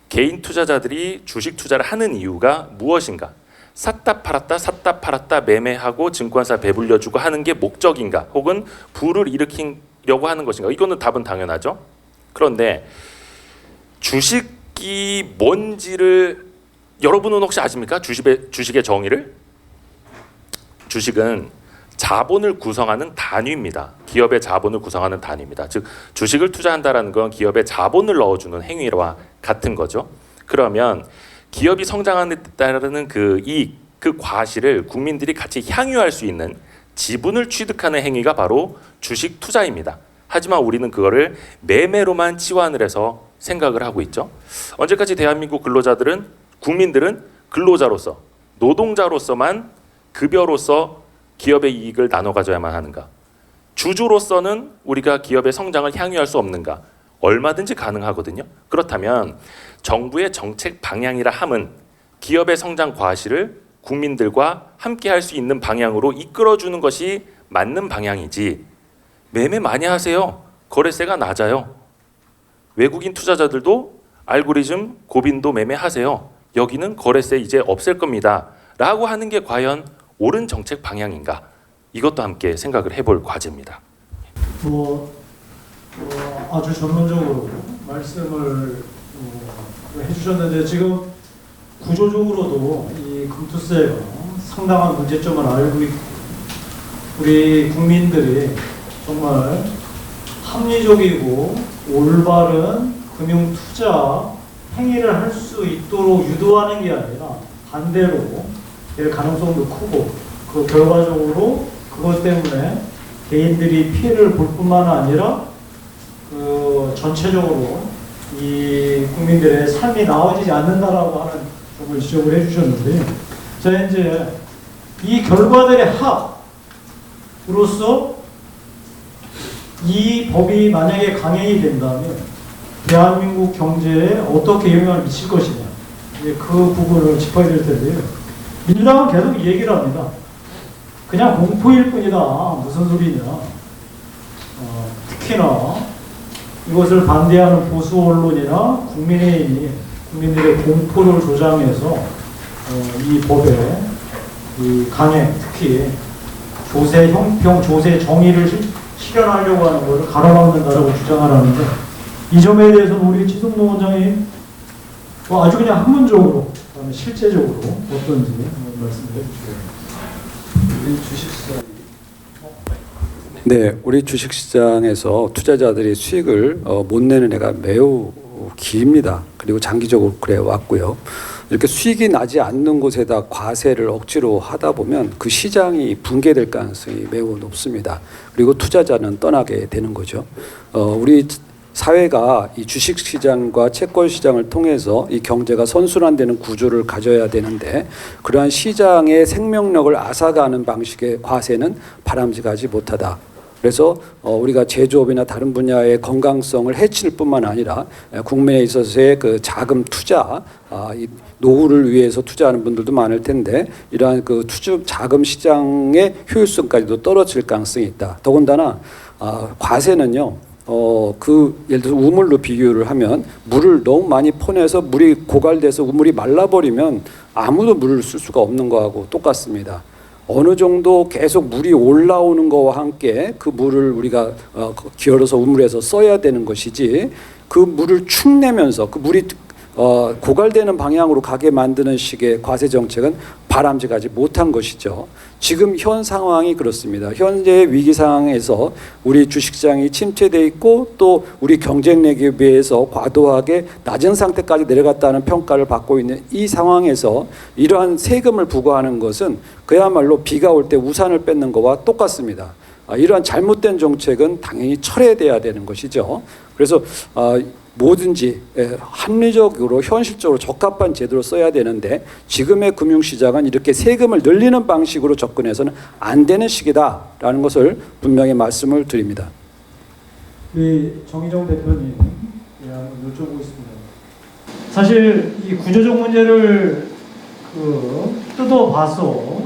Speaker 4: 개인 투자자들이 주식 투자를 하는 이유가 무엇인가? 샀다 팔았다 매매하고 증권사 배불려주고 하는 게 목적인가? 혹은 부를 일으키려고 하는 것인가? 이거는 답은 당연하죠. 그런데 주식이 뭔지를 여러분은 혹시 아십니까? 주식의 정의를? 주식은 자본을 구성하는 단위입니다. 기업의 자본을 구성하는 단위입니다. 즉 주식을 투자한다라는 건 기업의 자본을 넣어주는 행위와 같은 거죠. 그러면 기업이 성장하는 데 따르는 그 이익, 그 과실을 국민들이 같이 향유할 수 있는 지분을 취득하는 행위가 바로 주식 투자입니다. 하지만 우리는 그거를 매매로만 치환을 해서 생각을 하고 있죠. 언제까지 대한민국 근로자들은 국민들은 근로자로서 노동자로서만 급여로서 기업의 이익을 나눠 가져야만 하는가? 주주로서는 우리가 기업의 성장을 향유할 수 없는가? 얼마든지 가능하거든요. 그렇다면 정부의 정책 방향이라 함은 기업의 성장 과시를 국민들과 함께 할 수 있는 방향으로 이끌어주는 것이 맞는 방향이지, 매매 많이 하세요. 거래세가 낮아요. 외국인 투자자들도 알고리즘 고빈도 매매하세요. 여기는 거래세 이제 없앨 겁니다. 라고 하는 게 과연 옳은 정책 방향인가? 이것도 함께 생각을 해볼 과제입니다.
Speaker 3: 아주 전문적으로 말씀을 해주셨는데, 지금 구조적으로도 이 금투세가 상당한 문제점을 알고 있고, 우리 국민들이 정말 합리적이고 올바른 금융 투자 행위를 할 수 있도록 유도하는 게 아니라 반대로 될 가능성도 크고, 그 결과적으로 그것 때문에 개인들이 피해를 볼 뿐만 아니라 그 전체적으로 이 국민들의 삶이 나아지지 않는다라고 하는 점을 지적을 해주셨는데요. 자, 이제 이 결과들의 합으로서 이 법이 만약에 강행이 된다면 대한민국 경제에 어떻게 영향을 미칠 것이냐, 이제 그 부분을 짚어야 될 텐데요. 민주당은 계속 이 얘기를 합니다. 그냥 공포일 뿐이다. 무슨 소리냐. 특히나 이것을 반대하는 보수 언론이나 국민의힘이 국민들의 공포를 조장해서 이 법의 이 강행, 특히 조세 형평, 조세 정의를 실현하려고 하는 것을 가로막는다라고 주장을 하는데, 이 점에 대해서는 우리 지성노 원장이 아주 그냥 학문적으로, 그다음에 실제적으로 어떤지 말씀해 주시고요.
Speaker 7: 네, 우리 주식시장에서 투자자들이 수익을 못 내는 해가 매우 깁니다. 그리고 장기적으로 그래 왔고요. 이렇게 수익이 나지 않는 곳에다 과세를 억지로 하다 보면 그 시장이 붕괴될 가능성이 매우 높습니다. 그리고 투자자는 떠나게 되는 거죠. 우리 사회가 이 주식시장과 채권시장을 통해서 이 경제가 선순환되는 구조를 가져야 되는데, 그러한 시장의 생명력을 앗아가는 방식의 과세는 바람직하지 못하다. 그래서 우리가 제조업이나 다른 분야의 건강성을 해칠 뿐만 아니라 국내에 있어서의 그 자금 투자, 이 노후를 위해서 투자하는 분들도 많을 텐데, 이러한 그 자금 시장의 효율성까지도 떨어질 가능성이 있다. 더군다나 과세는요, 예를 들어서 우물로 비교를 하면 물을 너무 많이 퍼내서 물이 고갈돼서 우물이 말라버리면 아무도 물을 쓸 수가 없는 거하고 똑같습니다. 어느 정도 계속 물이 올라오는 거와 함께 그 물을 우리가 기울여서 우물에서 써야 되는 것이지, 그 물을 축내면서 그 물이 고갈되는 방향으로 가게 만드는 식의 과세 정책은 바람직하지 못한 것이죠. 지금 현 상황이 그렇습니다. 현재 위기 상황에서 우리 주식시장이 침체돼 있고, 또 우리 경쟁력에 비해서 과도하게 낮은 상태까지 내려갔다는 평가를 받고 있는 이 상황에서 이러한 세금을 부과하는 것은 그야말로 비가 올 때 우산을 뺏는 것과 똑같습니다. 이러한 잘못된 정책은 당연히 철회돼야 되는 것이죠. 그래서 뭐든지 합리적으로 현실적으로 적합한 제도를 써야 되는데, 지금의 금융시장은 이렇게 세금을 늘리는 방식으로 접근해서는 안 되는 시기다라는 것을 분명히 말씀을 드립니다.
Speaker 3: 우리 정의정 대표님 한번 여쭤보고 있습니다. 사실 이 구조적 문제를 뜯어봐서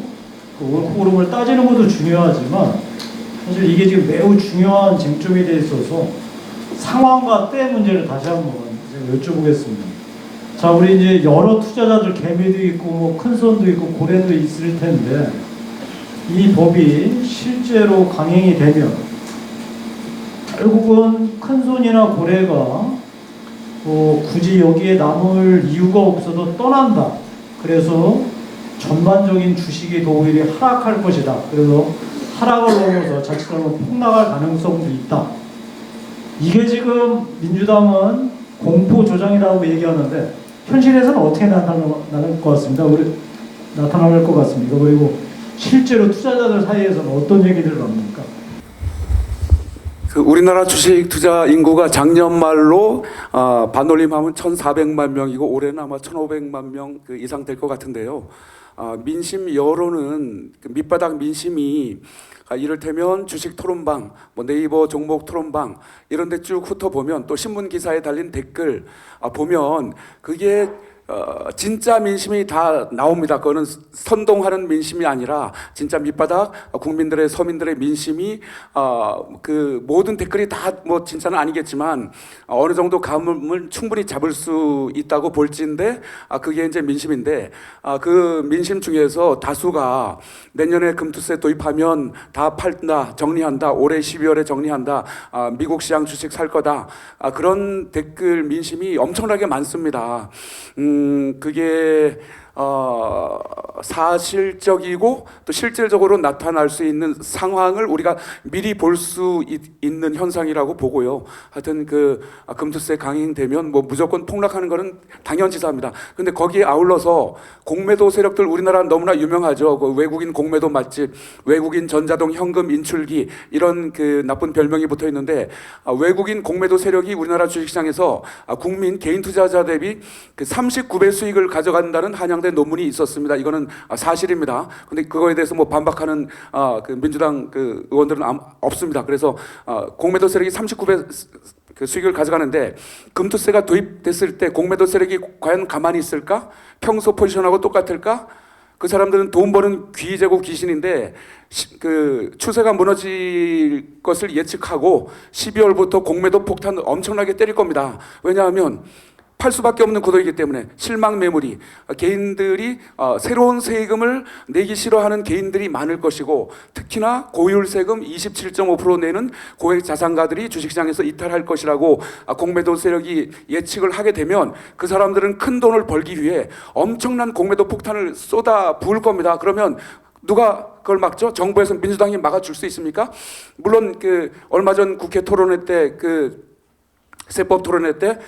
Speaker 3: 옳고 그름을 따지는 것도 중요하지만, 사실 이게 지금 매우 중요한 쟁점이 돼 있어서 상황과 때 문제를 다시 한번 여쭤보겠습니다. 자, 우리 이제 여러 투자자들, 개미도 있고 뭐 큰 손도 있고 고래도 있을 텐데, 이 법이 실제로 강행이 되면 결국은 큰 손이나 고래가 굳이 여기에 남을 이유가 없어도 떠난다. 그래서 전반적인 주식이 더 오히려 하락할 것이다. 그래서 하락을 넘어서 자칫 하면 폭락할 가능성도 있다. 이게 지금 민주당은 공포 조장이라고 얘기하는데, 현실에서는 어떻게 나타날 것 같습니다. 나타날 것 같습니다. 그리고 실제로 투자자들 사이에서는 어떤 얘기들을 합니까?
Speaker 5: 그 우리나라 주식 투자 인구가 작년 말로 반올림하면 1,400만 명이고 올해는 아마 1,500만 명 그 이상 될 것 같은데요. 민심 여론은 그 밑바닥 민심이 이를테면 주식 토론방, 뭐 네이버 종목 토론방 이런 데 쭉 훑어보면 또 신문 기사에 달린 댓글 보면 그게 진짜 민심이 다 나옵니다. 그거는 선동하는 민심이 아니라 진짜 밑바닥 국민들의 서민들의 민심이 그 모든 댓글이 다 뭐 진짜는 아니겠지만 어느 정도 감을 충분히 잡을 수 있다고 볼지인데 그게 이제 민심인데 그 민심 중에서 다수가 내년에 금투세 도입하면 다 팔다 정리한다 올해 12월에 정리한다 미국 시장 주식 살 거다 그런 댓글 민심이 엄청나게 많습니다. 그게 사실적이고 또 실질적으로 나타날 수 있는 상황을 우리가 미리 볼 수 있는 현상이라고 보고요. 하여튼 그 금투세 강행되면 뭐 무조건 폭락하는 거는 당연지사입니다. 근데 거기에 아울러서 공매도 세력들 우리나라 너무나 유명하죠. 그 외국인 공매도 맛집, 외국인 전자동 현금 인출기 이런 그 나쁜 별명이 붙어 있는데 외국인 공매도 세력이 우리나라 주식시장에서 국민 개인 투자자 대비 그 39배 수익을 가져간다는 한양대 논문이 있었습니다. 이거는 사실입니다. 근데 그거에 대해서 뭐 반박하는 그 민주당 그 의원들은 없습니다. 그래서 공매도 세력이 39배 그 수익을 가져가는데 금투세가 도입됐을 때 공매도 세력이 과연 가만히 있을까? 평소 포지션하고 똑같을까? 그 사람들은 돈 버는 귀재고 귀신인데 그 추세가 무너질 것을 예측하고 12월부터 공매도 폭탄 엄청나게 때릴 겁니다. 왜냐하면 팔 수밖에 없는 구도이기 때문에 실망 매물이 개인들이 새로운 세금을 내기 싫어하는 개인들이 많을 것이고 특히나 고율 세금 27.5% 내는 고액 자산가들이 주식시장에서 이탈할 것이라고 공매도 세력이 예측을 하게 되면 그 사람들은 큰 돈을 벌기 위해 엄청난 공매도 폭탄을 쏟아 부을 겁니다. 그러면 누가 그걸 막죠? 정부에서 민주당이 막아줄 수 있습니까? 물론 그 얼마 전 국회 토론회 때 그 세법 토론회 때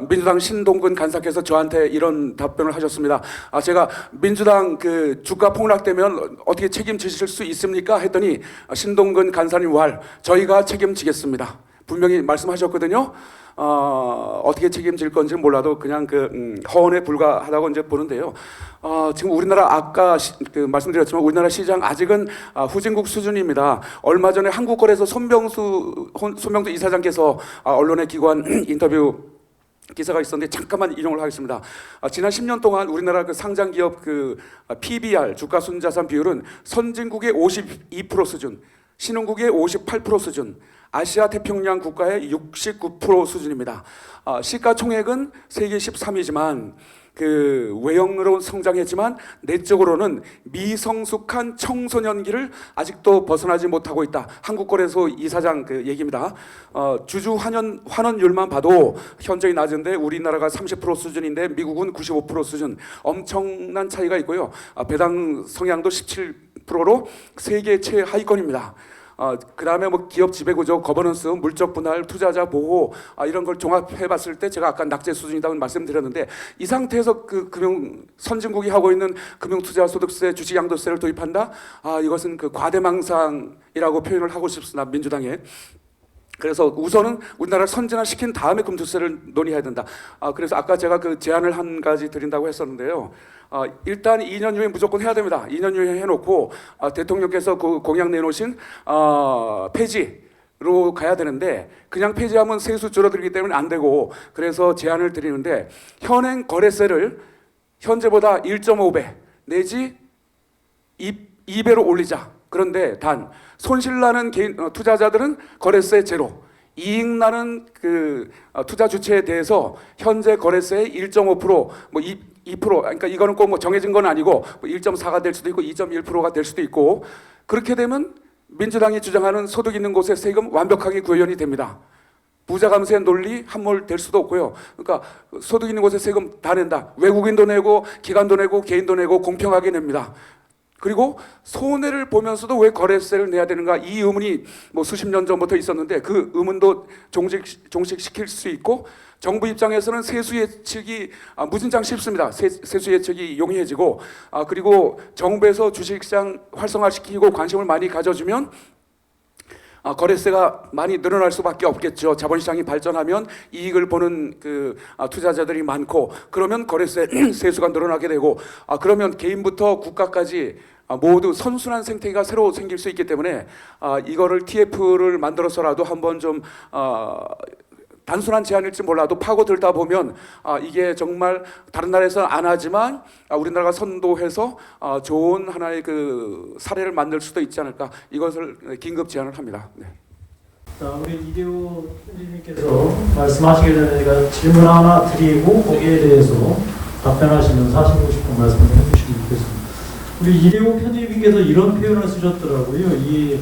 Speaker 5: 민주당 신동근 간사께서 저한테 이런 답변을 하셨습니다. 제가 민주당 그 주가 폭락되면 어떻게 책임지실 수 있습니까? 했더니 신동근 간사님 왈 저희가 책임지겠습니다. 분명히 말씀하셨거든요. 어떻게 책임질 건지 몰라도 그냥 그 허언에 불과하다고 이제 보는데요. 지금 우리나라 아까 말씀드렸지만 우리나라 시장 아직은 후진국 수준입니다. 얼마 전에 한국거래소 손병수 이사장께서 언론에 기고한 인터뷰 기사가 있었는데 잠깐만 인용을 하겠습니다. 지난 10년 동안 우리나라 그 상장 기업 그 PBR 주가 순자산 비율은 선진국의 52% 수준, 신흥국의 58% 수준, 아시아 태평양 국가의 69% 수준입니다. 시가총액은 세계 13위지만 그 외형으로 성장했지만 내적으로는 미성숙한 청소년기를 아직도 벗어나지 못하고 있다. 한국거래소 이사장 그 얘기입니다. 주주 환원율만 봐도 현저히 낮은데 우리나라가 30% 수준인데 미국은 95% 수준, 엄청난 차이가 있고요. 배당 성향도 17%로 세계 최하위권입니다. 그 다음에 뭐 기업 지배구조, 거버넌스, 물적 분할, 투자자 보호 이런 걸 종합해봤을 때 제가 아까 낙제 수준이라고 말씀드렸는데 이 상태에서 그 금융 선진국이 하고 있는 금융투자소득세, 주식양도세를 도입한다? 이것은 그 과대망상이라고 표현을 하고 싶습니다. 민주당에. 그래서 우선은 우리나라를 선진화시킨 다음에 금투세를 논의해야 된다. 그래서 아까 제가 그 제안을 한 가지 드린다고 했었는데요. 일단 2년 후에 무조건 해야 됩니다. 2년 후에 해놓고 대통령께서 그 공약 내놓으신 폐지로 가야 되는데 그냥 폐지하면 세수 줄어들기 때문에 안 되고 그래서 제안을 드리는데 현행 거래세를 현재보다 1.5배 내지 2배로 올리자. 그런데 단 손실나는 개인 투자자들은 거래세 제로, 이익 나는 그 투자 주체에 대해서 현재 거래세의 1.5% 뭐 2% 그러니까 이거는 꼭 뭐 정해진 건 아니고 뭐 1.4가 될 수도 있고 2.1%가 될 수도 있고 그렇게 되면 민주당이 주장하는 소득 있는 곳에 세금 완벽하게 구현이 됩니다. 부자 감세 논리 함몰될 수도 없고요. 그러니까 소득 있는 곳에 세금 다 낸다. 외국인도 내고 기관도 내고 개인도 내고 공평하게 냅니다. 그리고 손해를 보면서도 왜 거래세를 내야 되는가 이 의문이 뭐 수십 년 전부터 있었는데 그 의문도 종식시킬 수 있고 정부 입장에서는 세수 예측이 무진장 쉽습니다. 세수 예측이 용이해지고 그리고 정부에서 주식시장 활성화시키고 관심을 많이 가져주면 거래세가 많이 늘어날 수밖에 없겠죠. 자본시장이 발전하면 이익을 보는 투자자들이 많고 그러면 거래세 세수가 늘어나게 되고 그러면 개인부터 국가까지 모두 선순환 생태계가 새로 생길 수 있기 때문에 이거를 TF를 만들어서라도 한번 좀 단순한 제안일지 몰라도 파고들다 보면 이게 정말 다른 나라에서는 안 하지만 우리나라가 선도해서 좋은 하나의 사례를 만들 수도 있지 않을까, 이것을 긴급 제안을 합니다. 네.
Speaker 3: 자, 우리 이대호 편집님께서 말씀하시기 전에 제가 질문 하나 드리고 거기에 대해서 답변하시면서 하시고 싶은 말씀을 해주시면 좋겠습니다. 우리 이대호 편집님께서 이런 표현을 쓰셨더라고요. 이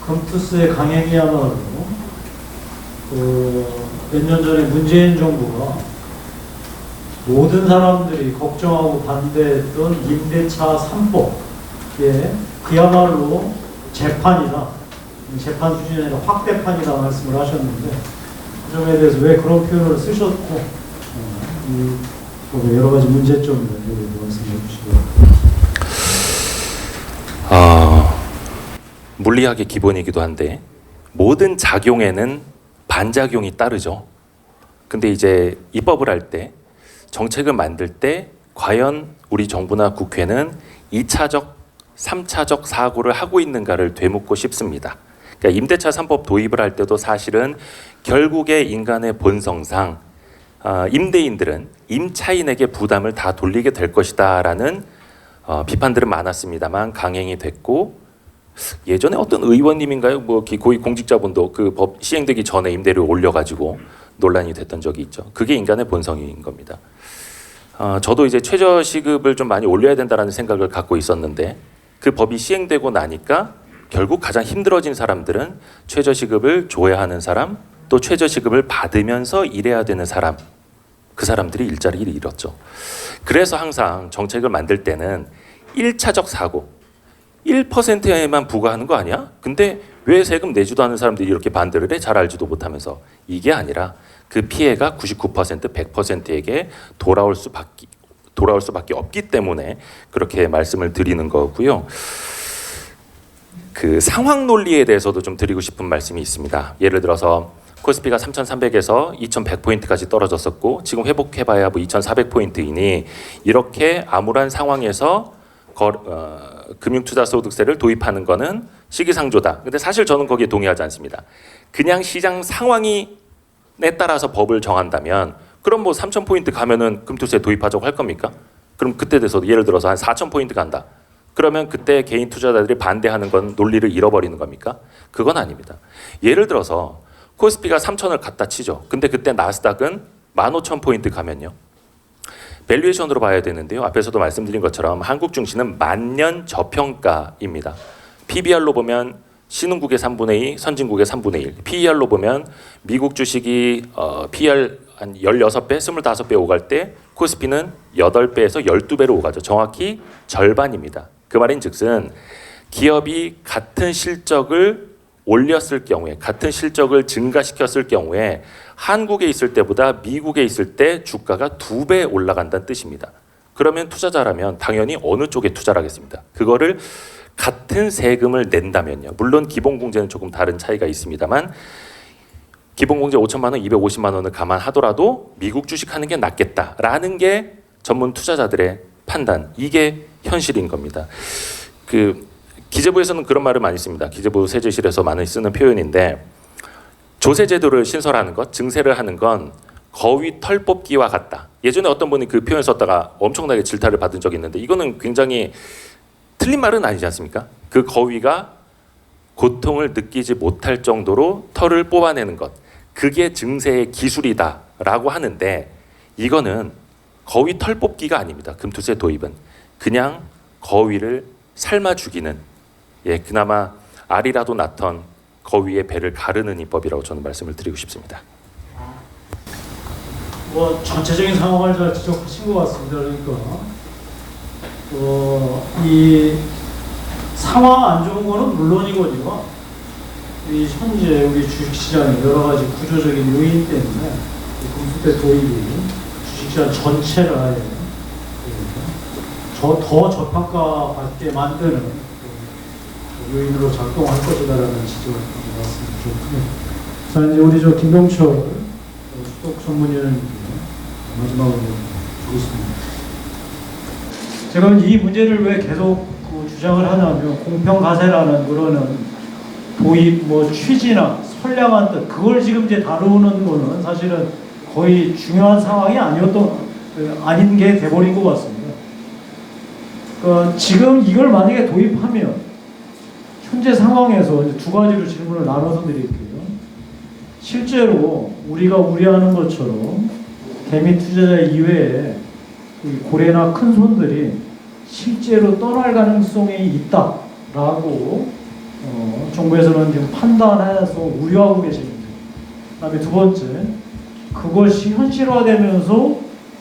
Speaker 3: 금투세 강행이야말로 몇 년 전에 문재인 정부가 모든 사람들이 걱정하고 반대했던 임대차 3법에 그야말로 재판이다, 재판 수준이 아니라 확대판이다 말씀을 하셨는데 그 점에 대해서 왜 그런 표현을 쓰셨고 여러 가지 문제점을 말씀해 주시고요.
Speaker 4: 물리학의 기본이기도 한데 모든 작용에는 반작용이 따르죠. 근데 이제 입법을 할 때, 정책을 만들 때 과연 우리 정부나 국회는 2차적, 3차적 사고를 하고 있는가를 되묻고 싶습니다. 그러니까 임대차 3법 도입을 할 때도 사실은 결국에 인간의 본성상 임대인들은 임차인에게 부담을 다 돌리게 될 것이다라는 비판들은 많았습니다만 강행이 됐고, 예전에 어떤 의원님인가요? 뭐 고위 공직자분도 그 법 시행되기 전에 임대료를 올려가지고 논란이 됐던 적이 있죠. 그게 인간의 본성인 겁니다. 저도 이제 최저시급을 좀 많이 올려야 된다라는 생각을 갖고 있었는데 그 법이 시행되고 나니까 결국 가장 힘들어진 사람들은 최저시급을 줘야 하는 사람, 또 최저시급을 받으면서 일해야 되는 사람, 그 사람들이 일자리를 잃었죠. 그래서 항상 정책을 만들 때는 1차적 사고, 1%에만 부과하는 거 아니야? 근데 왜 세금 내지도 않는 사람들이 이렇게 반대를 해? 잘 알지도 못하면서. 이게 아니라 그 피해가 99%, 100%에게 돌아올 수밖에 없기 때문에 그렇게 말씀을 드리는 거고요. 그 상황 논리에 대해서도 좀 드리고 싶은 말씀이 있습니다. 예를 들어서 코스피가 3,300에서 2,100포인트까지 떨어졌었고 지금 회복해봐야 뭐 2,400포인트이니 이렇게 암울한 상황에서 금융투자소득세를 도입하는 거는 시기상조다. 근데 사실 저는 거기에 동의하지 않습니다. 그냥 시장 상황에 따라서 법을 정한다면 그럼 뭐 3,000포인트 가면은 금투세 도입하자고 할 겁니까? 그럼 그때 돼서 예를 들어서 한 4,000포인트 간다. 그러면 그때 개인 투자자들이 반대하는 건 논리를 잃어버리는 겁니까? 그건 아닙니다. 예를 들어서 코스피가 3,000을 갖다 치죠. 근데 그때 나스닥은 15,000포인트 가면요. 밸류에이션으로 봐야 되는데요. 앞에서도 말씀드린 것처럼 한국 증시는 만년 저평가입니다. PBR로 보면 신흥국의 3분의 2, 선진국의 3분의 1. PER로 보면 미국 주식이 PER 한 16배, 25배 오갈 때 코스피는 8배에서 12배로 오가죠. 정확히 절반입니다. 그 말인즉슨 기업이 같은 실적을 올렸을 경우에, 같은 실적을 증가시켰을 경우에 한국에 있을 때보다 미국에 있을 때 주가가 2배 올라간다는 뜻입니다. 그러면 투자자라면 당연히 어느 쪽에 투자를 하겠습니다. 그거를 같은 세금을 낸다면요. 물론 기본공제는 조금 다른 차이가 있습니다만 기본공제 5천만 원, 250만 원을 감안하더라도 미국 주식하는 게 낫겠다라는 게 전문 투자자들의 판단. 이게 현실인 겁니다. 기재부에서는 그런 말을 많이 씁니다. 기재부 세제실에서 많이 쓰는 표현인데 조세제도를 신설하는 것, 증세를 하는 건 거위 털 뽑기와 같다. 예전에 어떤 분이 그 표현 썼다가 엄청나게 질타를 받은 적이 있는데 이거는 굉장히 틀린 말은 아니지 않습니까? 그 거위가 고통을 느끼지 못할 정도로 털을 뽑아내는 것, 그게 증세의 기술이다라고 하는데 이거는 거위 털 뽑기가 아닙니다. 금투세 도입은 그냥 거위를 삶아 죽이는, 그나마 알이라도 낳던 거위의 배를 가르는 입법이라고 저는 말씀을 드리고 싶습니다.
Speaker 3: 뭐 전체적인 상황을 잘 지적하신 것 같습니다. 그러니까 이 상황 안 좋은 거는 물론이거든요. 이 현재 우리 주식시장의 여러 가지 구조적인 요인 때문에 금투세 도입이 주식시장 전체를 아예 더 저평가받게 만드는 요인으로 작동할 것이다라는 지적을 말씀드렸고요. 자, 이제 우리 김동철 수석 전문위원님 마지막으로 주겠습니다. 제가 이 문제를 왜 계속 주장을 하냐면 공평가세라는 그거는 도입 취지나 선량한 뜻 그걸 지금 이제 다루는 거는 사실은 거의 중요한 상황이 아닌 게 돼버린 것 같습니다. 지금 이걸 만약에 도입하면 현재 상황에서 이제 두 가지로 질문을 나눠서 드릴게요. 실제로 우리가 우려하는 것처럼 개미 투자자 이외에 고래나 큰 손들이 실제로 떠날 가능성이 있다라고 정부에서는 지금 판단해서 우려하고 계십니다. 그다음에 두 번째, 그것이 현실화되면서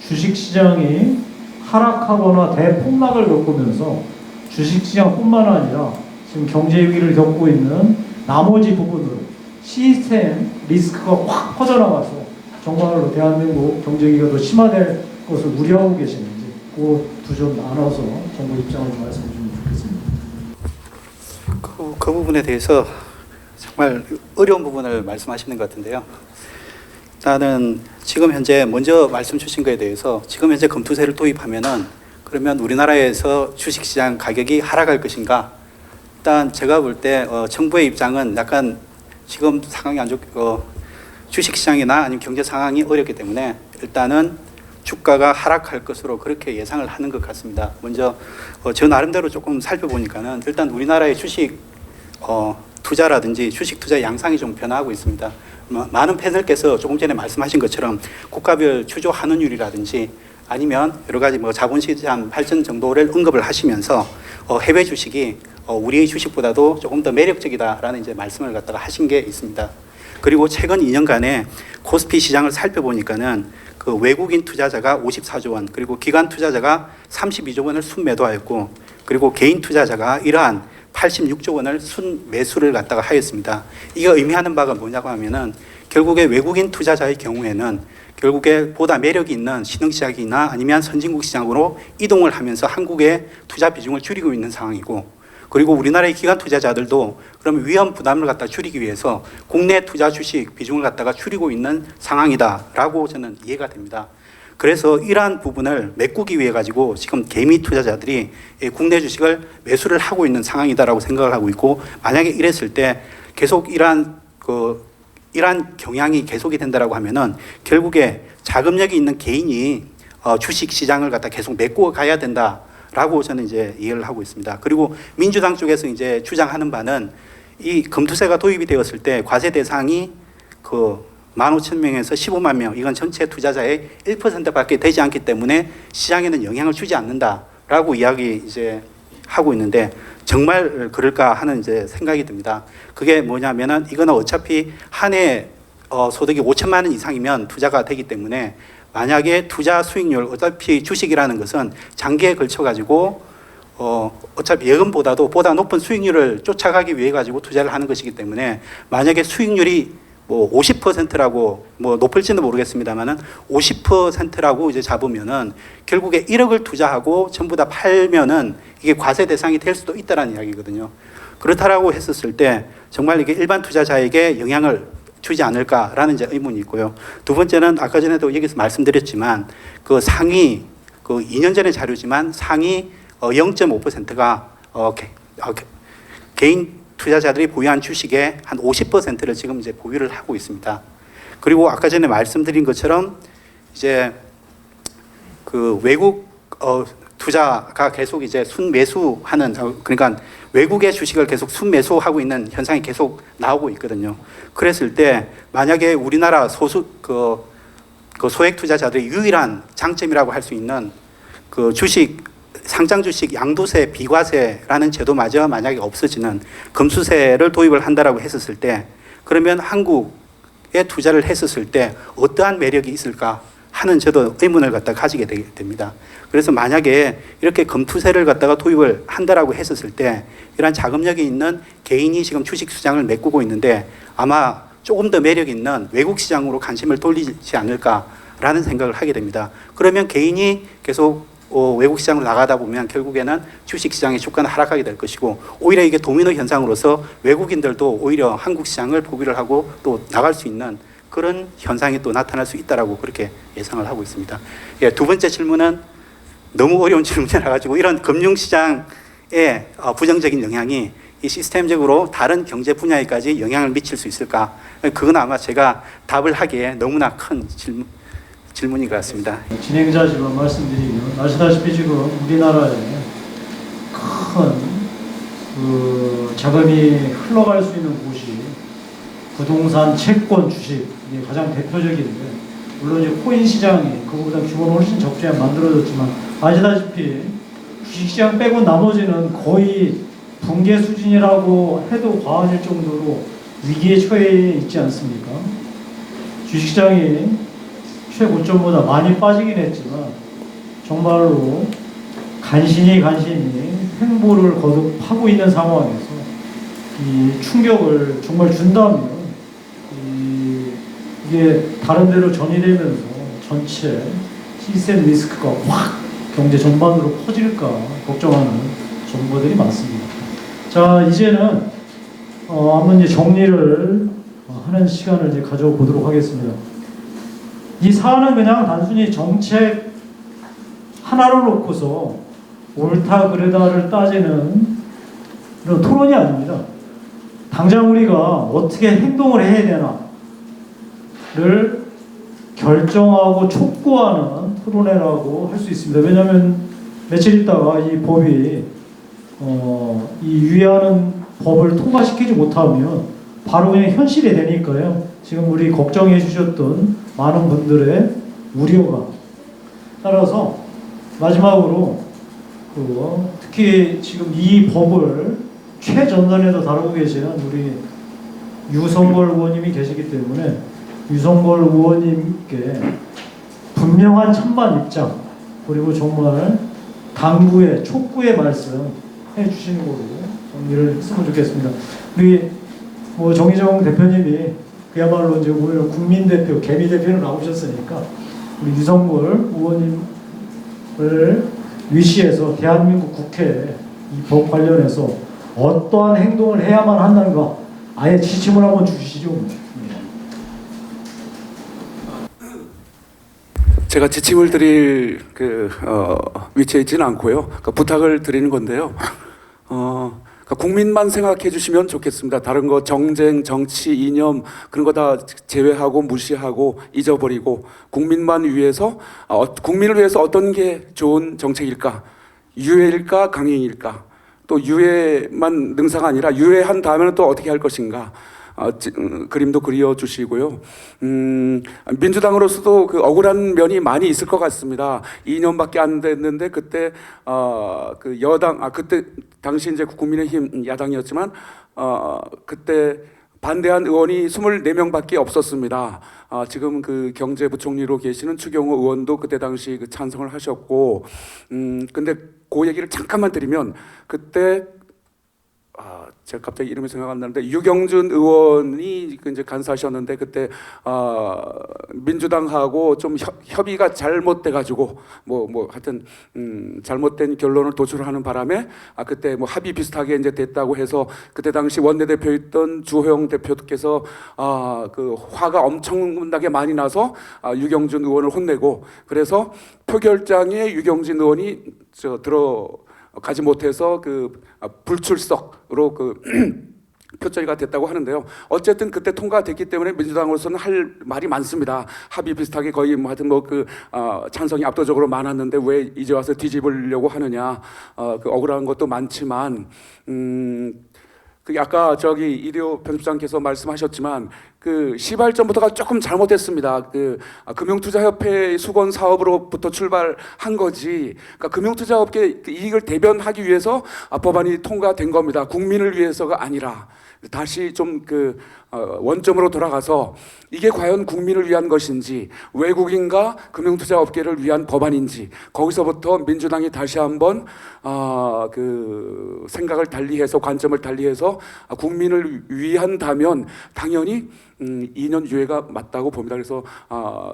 Speaker 3: 주식시장이 하락하거나 대폭락을 겪으면서 주식시장뿐만 아니라 지금 경제 위기를 겪고 있는 나머지 부분으로 시스템 리스크가 확 퍼져나가서 정말로 대한민국 경제위기가 더 심화될 것을 우려하고 계시는지 그 두 점 나눠서 정부 입장을 말씀해 주시면 좋겠습니다.
Speaker 6: 그 부분에 대해서 정말 어려운 부분을 말씀하시는 것 같은데요. 일단은 지금 현재 먼저 말씀 주신 것에 대해서 지금 현재 검투세를 도입하면은 그러면 우리나라에서 주식시장 가격이 하락할 것인가? 일단 제가 볼 때 정부의 입장은 약간 지금 상황이 안 좋고 주식시장이나 아니면 경제 상황이 어렵기 때문에 일단은 주가가 하락할 것으로 그렇게 예상을 하는 것 같습니다. 먼저 저 나름대로 조금 살펴보니까는 일단 우리나라의 주식 투자라든지 주식 투자 양상이 좀 변화하고 있습니다. 많은 패널께서 조금 전에 말씀하신 것처럼 국가별 추조 환원율이라든지 아니면 여러 가지 자본시장 발전 정도를 언급을 하시면서 해외 주식이 우리의 주식보다도 조금 더 매력적이다라는 이제 말씀을 갖다가 하신 게 있습니다. 그리고 최근 2년간의 코스피 시장을 살펴보니까는 그 외국인 투자자가 54조 원, 그리고 기관 투자자가 32조 원을 순매도하였고, 그리고 개인 투자자가 이러한 86조 원을 순매수를 갖다가 하였습니다. 이게 의미하는 바가 뭐냐고 하면은 결국에 외국인 투자자의 경우에는 결국에 보다 매력이 있는 신흥시장이나 아니면 선진국 시장으로 이동을 하면서 한국의 투자 비중을 줄이고 있는 상황이고, 그리고 우리나라의 기관 투자자들도 그러면 위험 부담을 갖다 줄이기 위해서 국내 투자 주식 비중을 갖다가 줄이고 있는 상황이다라고 저는 이해가 됩니다. 그래서 이러한 부분을 메꾸기 위해 가지고 지금 개미 투자자들이 국내 주식을 매수를 하고 있는 상황이다라고 생각을 하고 있고, 만약에 이랬을 때 계속 이러한 경향이 계속이 된다라고 하면은 결국에 자금력이 있는 개인이 주식 시장을 갖다 계속 메꾸어 가야 된다라고 저는 이제 이해를 하고 있습니다. 그리고 민주당 쪽에서 이제 주장하는 바는 이 검투세가 도입이 되었을 때 과세 대상이 15,000명에서 15만 명, 이건 전체 투자자의 1%밖에 되지 않기 때문에 시장에는 영향을 주지 않는다라고 이야기 이제 하고 있는데, 정말 그럴까 하는 이제 생각이 듭니다. 그게 뭐냐면은 이거는 어차피 한 해 소득이 5천만 원 이상이면 투자가 되기 때문에, 만약에 투자 수익률, 어차피 주식이라는 것은 장기에 걸쳐 가지고 어차피 예금보다도 보다 높은 수익률을 쫓아가기 위해 가지고 투자를 하는 것이기 때문에, 만약에 수익률이 50%라고 높을지는 모르겠습니다만은 50%라고 이제 잡으면은 결국에 1억을 투자하고 전부 다 팔면은 이게 과세 대상이 될 수도 있다라는 이야기거든요. 그렇다라고 했었을 때 정말 이게 일반 투자자에게 영향을 주지 않을까라는 이제 의문이 있고요. 두 번째는 아까 전에도 여기서 말씀드렸지만 그 상위 2년 전의 자료지만 상위 0.5%가 개인 투자자들이 보유한 주식의 한 50%를 지금 이제 보유를 하고 있습니다. 그리고 아까 전에 말씀드린 것처럼 이제 그 외국 투자가 계속 이제 순매수하는, 그러니까 외국의 주식을 계속 순매수하고 있는 현상이 계속 나오고 있거든요. 그랬을 때 만약에 우리나라 소액 투자자들의 유일한 장점이라고 할 수 있는 그 상장 주식 양도세 비과세라는 제도마저 만약에 없어지는 금수세를 도입을 한다라고 했었을 때, 그러면 한국에 투자를 했었을 때 어떠한 매력이 있을까 하는 저도 의문을 갖다 가지게 됩니다. 그래서 만약에 이렇게 금투세를 갖다가 도입을 한다라고 했었을 때 이러한 자금력이 있는 개인이 지금 주식 시장을 메꾸고 있는데 아마 조금 더 매력 있는 외국 시장으로 관심을 돌리지 않을까라는 생각을 하게 됩니다. 그러면 개인이 계속 외국 시장으로 나가다 보면 결국에는 주식 시장의 주가는 하락하게 될 것이고 오히려 이게 도미노 현상으로서 외국인들도 오히려 한국 시장을 포기를 하고 또 나갈 수 있는 그런 현상이 또 나타날 수 있다라고 그렇게 예상을 하고 있습니다. 예, 두 번째 질문은 너무 어려운 질문이라 가지고 이런 금융시장의 부정적인 영향이 이 시스템적으로 다른 경제 분야에까지 영향을 미칠 수 있을까? 그건 아마 제가 답을 하기에 너무나 큰 질문인 것 같습니다.
Speaker 3: 진행자지만 말씀드리면 아시다시피 지금 우리나라에 큰 그 자금이 흘러갈 수 있는 곳이 부동산, 채권, 주식 이게 가장 대표적인데 물론 이제 코인 시장이 그거보다 규모는 훨씬 적지만 만들어졌지만 아시다시피 주식시장 빼고 나머지는 거의 붕괴 수준이라고 해도 과언일 정도로 위기에 처해 있지 않습니까? 주식시장이 최고점보다 많이 빠지긴 했지만 정말로 간신히 횡보를 거듭하고 있는 상황에서 이 충격을 정말 준다면 이게 다른 데로 전이되면서 전체 시스템 리스크가 확 경제 전반으로 퍼질까 걱정하는 정보들이 많습니다. 자, 이제는 한번 이제 정리를 하는 시간을 이제 가져보도록 하겠습니다. 이 사안은 그냥 단순히 정책 하나를 놓고서 옳다 그르다를 따지는 그런 토론이 아닙니다. 당장 우리가 어떻게 행동을 해야 되나를 결정하고 촉구하는 토론회라고 할 수 있습니다. 왜냐하면 며칠 있다가 이 법이 이 유예하는 법을 통과시키지 못하면 바로 그냥 현실이 되니까요. 지금 우리 걱정해 주셨던 많은 분들의 우려가 따라서 마지막으로 특히 지금 이 법을 최전선에서 다루고 계시는 우리 유성걸 의원님이 계시기 때문에 유성걸 의원님께 분명한 찬반 입장 그리고 정말 당부의 촉구의 말씀 해주시는 걸로 정리를 했으면 좋겠습니다. 우리 정의정 대표님이 그야말로 이제 오늘 국민대표, 개미대표로 나오셨으니까 우리 유성걸 의원님을 위시해서 대한민국 국회에 이 법 관련해서 어떠한 행동을 해야만 한다는가 아예 지침을 한번 주시죠.
Speaker 5: 제가 지침을 드릴 위치에 있지는 않고요. 부탁을 드리는 건데요. 국민만 생각해 주시면 좋겠습니다. 다른 거 정쟁, 정치, 이념 그런 거 다 제외하고 무시하고 잊어버리고 국민만 위해서 국민을 위해서 어떤 게 좋은 정책일까? 유예일까? 강행일까? 또 유예만 능사가 아니라 유예한 다음에는 또 어떻게 할 것인가? 그림도 그려주시고요. 민주당으로서도 그 억울한 면이 많이 있을 것 같습니다. 2년밖에 안 됐는데 그때 그 여당 그때 당시 이제 국민의힘 야당이었지만 그때 반대한 의원이 24명밖에 없었습니다. 지금 그 경제부총리로 계시는 추경호 의원도 그때 당시 그 찬성을 하셨고, 근데 그 얘기를 잠깐만 드리면 그때 제가 갑자기 이름이 생각 안 나는데 유경준 의원이 이제 간사하셨는데 그때 민주당하고 좀 협의가 잘못돼 가지고 뭐 하여튼 잘못된 결론을 도출하는 바람에 그때 뭐 합의 비슷하게 이제 됐다고 해서 그때 당시 원내대표였던 주호영 대표께서 그 화가 엄청나게 많이 나서 유경준 의원을 혼내고 그래서 표결장에 유경준 의원이 들어가지 못해서 그 불출석으로 그 표처리가 됐다고 하는데요. 어쨌든 그때 통과됐기 때문에 민주당으로서는 할 말이 많습니다. 합의 비슷하게 거의 뭐 하여튼 찬성이 압도적으로 많았는데 왜 이제 와서 뒤집으려고 하느냐. 그 억울한 것도 많지만 그 아까 이대호 편집장께서 말씀하셨지만 그 시발점부터가 조금 잘못됐습니다. 그 금융투자협회 수건 사업으로부터 출발한 거지. 그러니까 금융투자업계 이익을 대변하기 위해서 법안이 통과된 겁니다. 국민을 위해서가 아니라 다시 좀 원점으로 돌아가서 이게 과연 국민을 위한 것인지 외국인과 금융투자업계를 위한 법안인지 거기서부터 민주당이 다시 한번 그 생각을 달리해서 관점을 달리해서 국민을 위한다면 당연히 2년 유예가 맞다고 봅니다. 그래서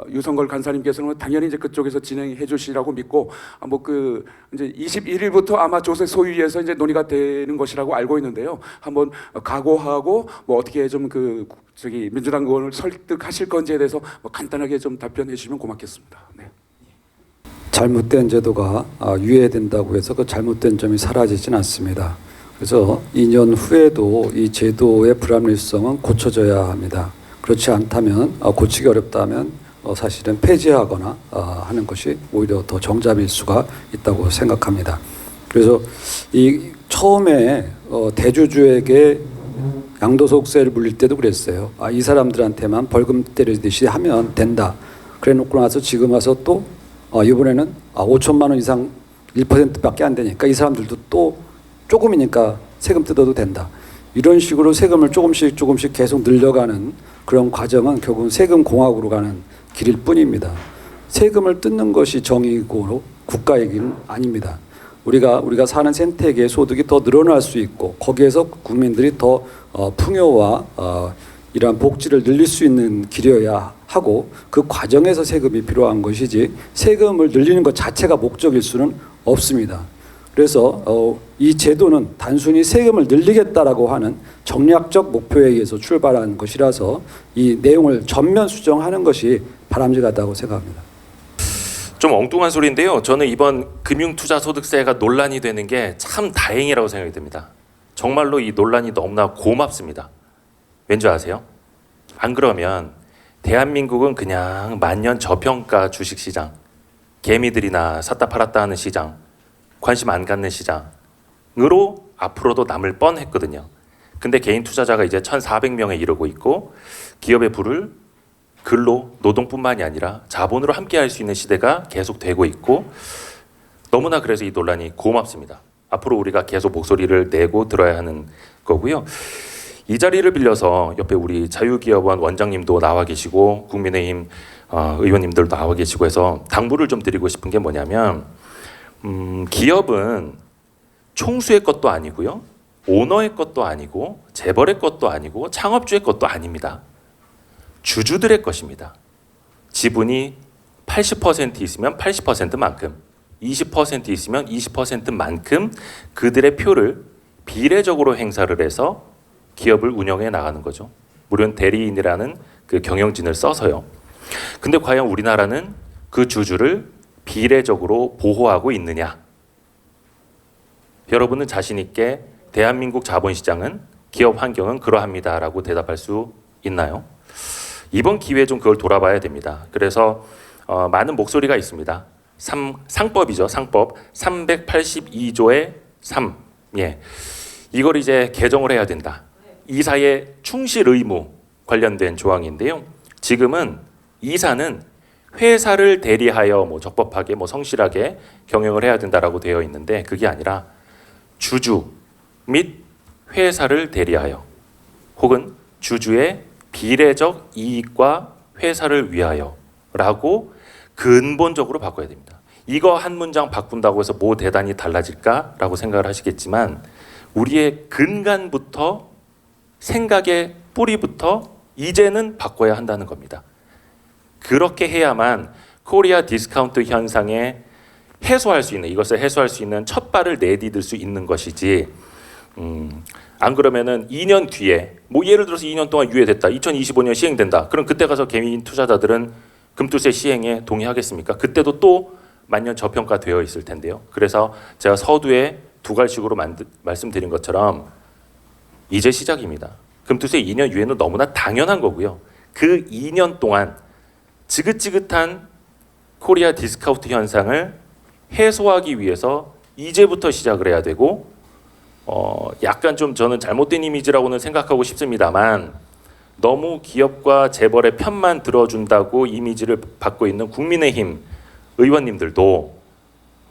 Speaker 5: 유성걸 간사님께서는 당연히 이제 그쪽에서 진행해 주시라고 믿고 뭐 그 이제 21일부터 아마 조세 소위에서 이제 논의가 되는 것이라고 알고 있는데요. 한번 각오하고 뭐 어떻게 좀 그 저기 민주당 의원을 설득하실 건지에 대해서 뭐 간단하게 좀 답변해 주시면 고맙겠습니다. 네.
Speaker 7: 잘못된 제도가 유예된다고 해서 그 잘못된 점이 사라지진 않습니다. 그래서 2년 후에도 이 제도의 불합리성은 고쳐져야 합니다. 그렇지 않다면 고치기 어렵다면 사실은 폐지하거나 하는 것이 오히려 더 정답일 수가 있다고 생각합니다. 그래서 이 처음에 대주주에게 양도소득세를 물릴 때도 그랬어요. 이 사람들한테만 벌금 때리듯이 하면 된다. 그래 놓고 나서 지금 와서 또 이번에는 5천만 원 이상 1%밖에 안 되니까 이 사람들도 또 조금이니까 세금 뜯어도 된다. 이런 식으로 세금을 조금씩 계속 늘려가는 그런 과정은 결국은 세금 공학으로 가는 길일 뿐입니다. 세금을 뜯는 것이 정의고 국가 얘기는 아닙니다. 우리가 사는 생태계의 소득이 더 늘어날 수 있고 거기에서 국민들이 더 풍요와 이러한 복지를 늘릴 수 있는 길이어야 하고 그 과정에서 세금이 필요한 것이지 세금을 늘리는 것 자체가 목적일 수는 없습니다. 그래서 이 제도는 단순히 세금을 늘리겠다라고 하는 정략적 목표에 의해서 출발한 것이라서 이 내용을 전면 수정하는 것이 바람직하다고 생각합니다.
Speaker 4: 좀 엉뚱한 소리인데요. 저는 이번 금융투자소득세가 논란이 되는 게 참 다행이라고 생각이 듭니다. 정말로 이 논란이 너무나 고맙습니다. 왠지 아세요? 안 그러면 대한민국은 그냥 만년 저평가 주식시장, 개미들이나 샀다 팔았다 하는 시장, 관심 안 갖는 시장으로 앞으로도 남을 뻔했거든요. 근데 개인 투자자가 이제 1,400명에 이르고 있고 기업의 부를 근로, 노동뿐만이 아니라 자본으로 함께할 수 있는 시대가 계속되고 있고 너무나 그래서 이 논란이 고맙습니다. 앞으로 우리가 계속 목소리를 내고 들어야 하는 거고요. 이 자리를 빌려서 옆에 우리 자유기업원 원장님도 나와 계시고 국민의힘 의원님들도 나와 계시고 해서 당부를 좀 드리고 싶은 게 뭐냐면 기업은 총수의 것도 아니고요. 오너의 것도 아니고 재벌의 것도 아니고 창업주의 것도 아닙니다. 주주들의 것입니다. 지분이 80% 있으면 80%만큼, 20% 있으면 20%만큼 그들의 표를 비례적으로 행사를 해서 기업을 운영해 나가는 거죠. 물론 대리인이라는 그 경영진을 써서요. 근데 과연 우리나라는 그 주주를 비례적으로 보호하고 있느냐? 여러분은 자신 있게 대한민국 자본시장은 기업 환경은 그러합니다라고 대답할 수 있나요? 이번 기회에 좀 그걸 돌아봐야 됩니다. 그래서 많은 목소리가 있습니다. 상법이죠. 상법 382조의 3. 예. 이걸 이제 개정을 해야 된다. 이사의 충실 의무 관련된 조항인데요. 지금은 이사는 회사를 대리하여 뭐 적법하게 뭐 성실하게 경영을 해야 된다라고 되어 있는데 그게 아니라 주주 및 회사를 대리하여 혹은 주주의 비례적 이익과 회사를 위하여라고 근본적으로 바꿔야 됩니다. 이거 한 문장 바꾼다고 해서 뭐 대단히 달라질까라고 생각을 하시겠지만 우리의 근간부터 생각의 뿌리부터 이제는 바꿔야 한다는 겁니다. 그렇게 해야만 코리아 디스카운트 현상에 해소할 수 있는 이것을 해소할 수 있는 첫 발을 내디딜 수 있는 것이지 안 그러면은 2년 뒤에 뭐 예를 들어서 2년 동안 유예됐다. 2025년 시행된다. 그럼 그때 가서 개인 투자자들은 금투세 시행에 동의하겠습니까? 그때도 또 만년 저평가되어 있을 텐데요. 그래서 제가 서두에 두 갈식으로 말씀드린 것처럼 이제 시작입니다. 금투세 2년 유예는 너무나 당연한 거고요. 그 2년 동안 지긋지긋한 코리아 디스카운트 현상을 해소하기 위해서 이제부터 시작을 해야 되고 약간 좀 저는 잘못된 이미지라고는 생각하고 싶습니다만 너무 기업과 재벌의 편만 들어준다고 이미지를 받고 있는 국민의힘 의원님들도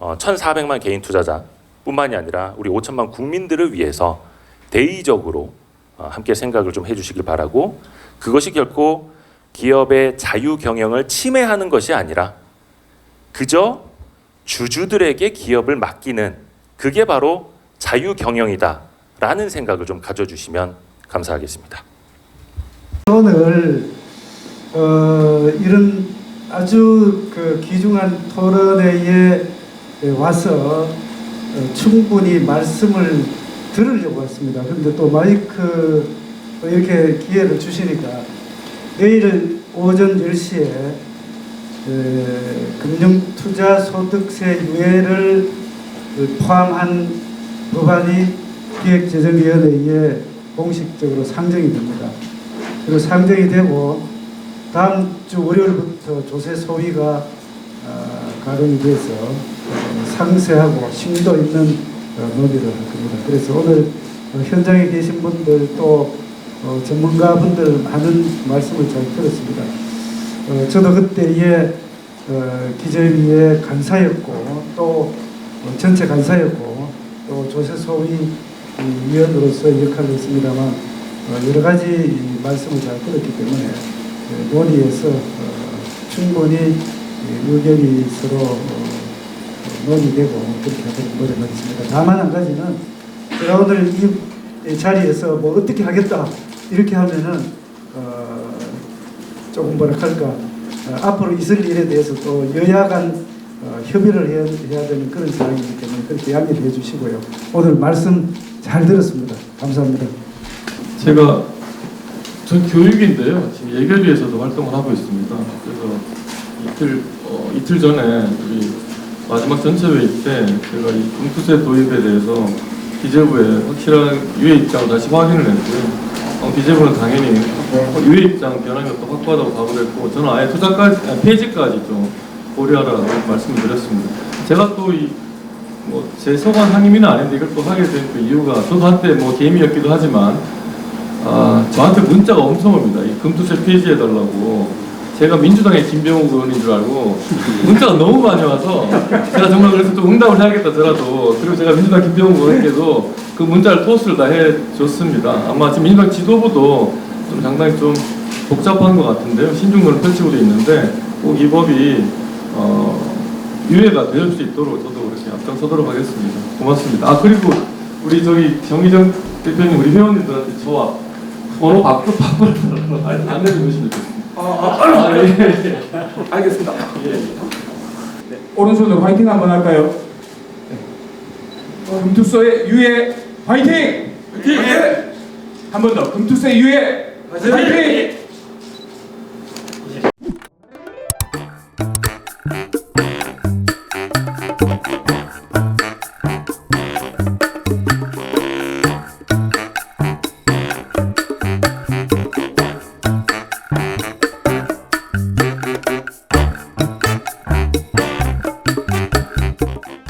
Speaker 4: 1,400만 개인 투자자뿐만이 아니라 우리 5천만 국민들을 위해서 대의적으로 함께 생각을 좀 해주시길 바라고, 그것이 결코 기업의 자유 경영을 침해하는 것이 아니라 그저 주주들에게 기업을 맡기는, 그게 바로 자유 경영이다라는 생각을 좀 가져주시면 감사하겠습니다.
Speaker 8: 오늘 이런 아주 그 귀중한 토론회에 와서 충분히 말씀을 들으려고 왔습니다. 그런데 또 마이크 이렇게 기회를 주시니까 내일 오전 10시에 금융투자소득세 유예를 포함한 법안이 기획재정위원회에 공식적으로 상정이 됩니다. 그리고 상정이 되고 다음 주 월요일부터 조세 소위가 가동이 돼서 상세하고 심도 있는 논의를 할 겁니다. 그래서 오늘 현장에 계신 분들 또 전문가분들 많은 말씀을 잘 들었습니다. 저도 그때에 기재위의 간사였고 또 전체 간사였고 또 조세소위 위원으로서 역할을 했습니다만 여러 가지 말씀을 잘 들었기 때문에 논의에서 충분히 의견이 서로 논의되고 그렇게 하도록 노력하겠습니다. 다만 한 가지는 제가 오늘 이 자리에서 뭐 어떻게 하겠다 이렇게 하면은 조금 뭐라 할까 앞으로 있을 일에 대해서 또 여야 간 협의를 해야 되는 그런 상황이기 때문에 그렇게 양해를 해주시고요. 오늘 말씀 잘 들었습니다. 감사합니다.
Speaker 9: 전 교육인데요. 지금 예결위에서도 활동을 하고 있습니다. 그래서 이틀 전에 우리 마지막 전체 회의 때 제가 이 금투세 도입에 대해서 기재부에 확실한 유예 입장을 다시 확인을 했고요. 기재부는 당연히 유예 입장 변함이 없다고 확고하다고 답을 했고, 저는 아예 투자까지, 폐지까지 좀 고려하라고 말씀을 드렸습니다. 제가 또 제 소관 상임위는 아닌데 이걸 또 하게 된 그 이유가, 저도 한때 개미였기도 하지만 저한테 문자가 엄청 옵니다. 이 금투세 폐지해달라고. 제가 민주당의 김병욱 의원인 줄 알고 문자가 너무 많이 와서 제가 정말 그래서 좀 응답을 해야겠다 저라도. 그리고 제가 민주당 김병욱 의원께도 그 문자를 토스를 다 해줬습니다. 아마 지금 민주당 지도부도 좀 상당히 좀 복잡한 것 같은데요. 신중론을 펼치고 있는데 꼭 이 법이 유예가 될 수 있도록 저도 그렇게 앞장서도록 하겠습니다. 고맙습니다. 그리고 우리 정의정 대표님, 우리 회원님들한테 저와 번호 바꾸라고 안내 좀 해주시면 좋겠습니다. 예.
Speaker 5: 알겠습니다.
Speaker 1: 오른손으로 화이팅 한번 할까요? 금투세 유예 화이팅! 한 번 더 금투세 유예 화이팅!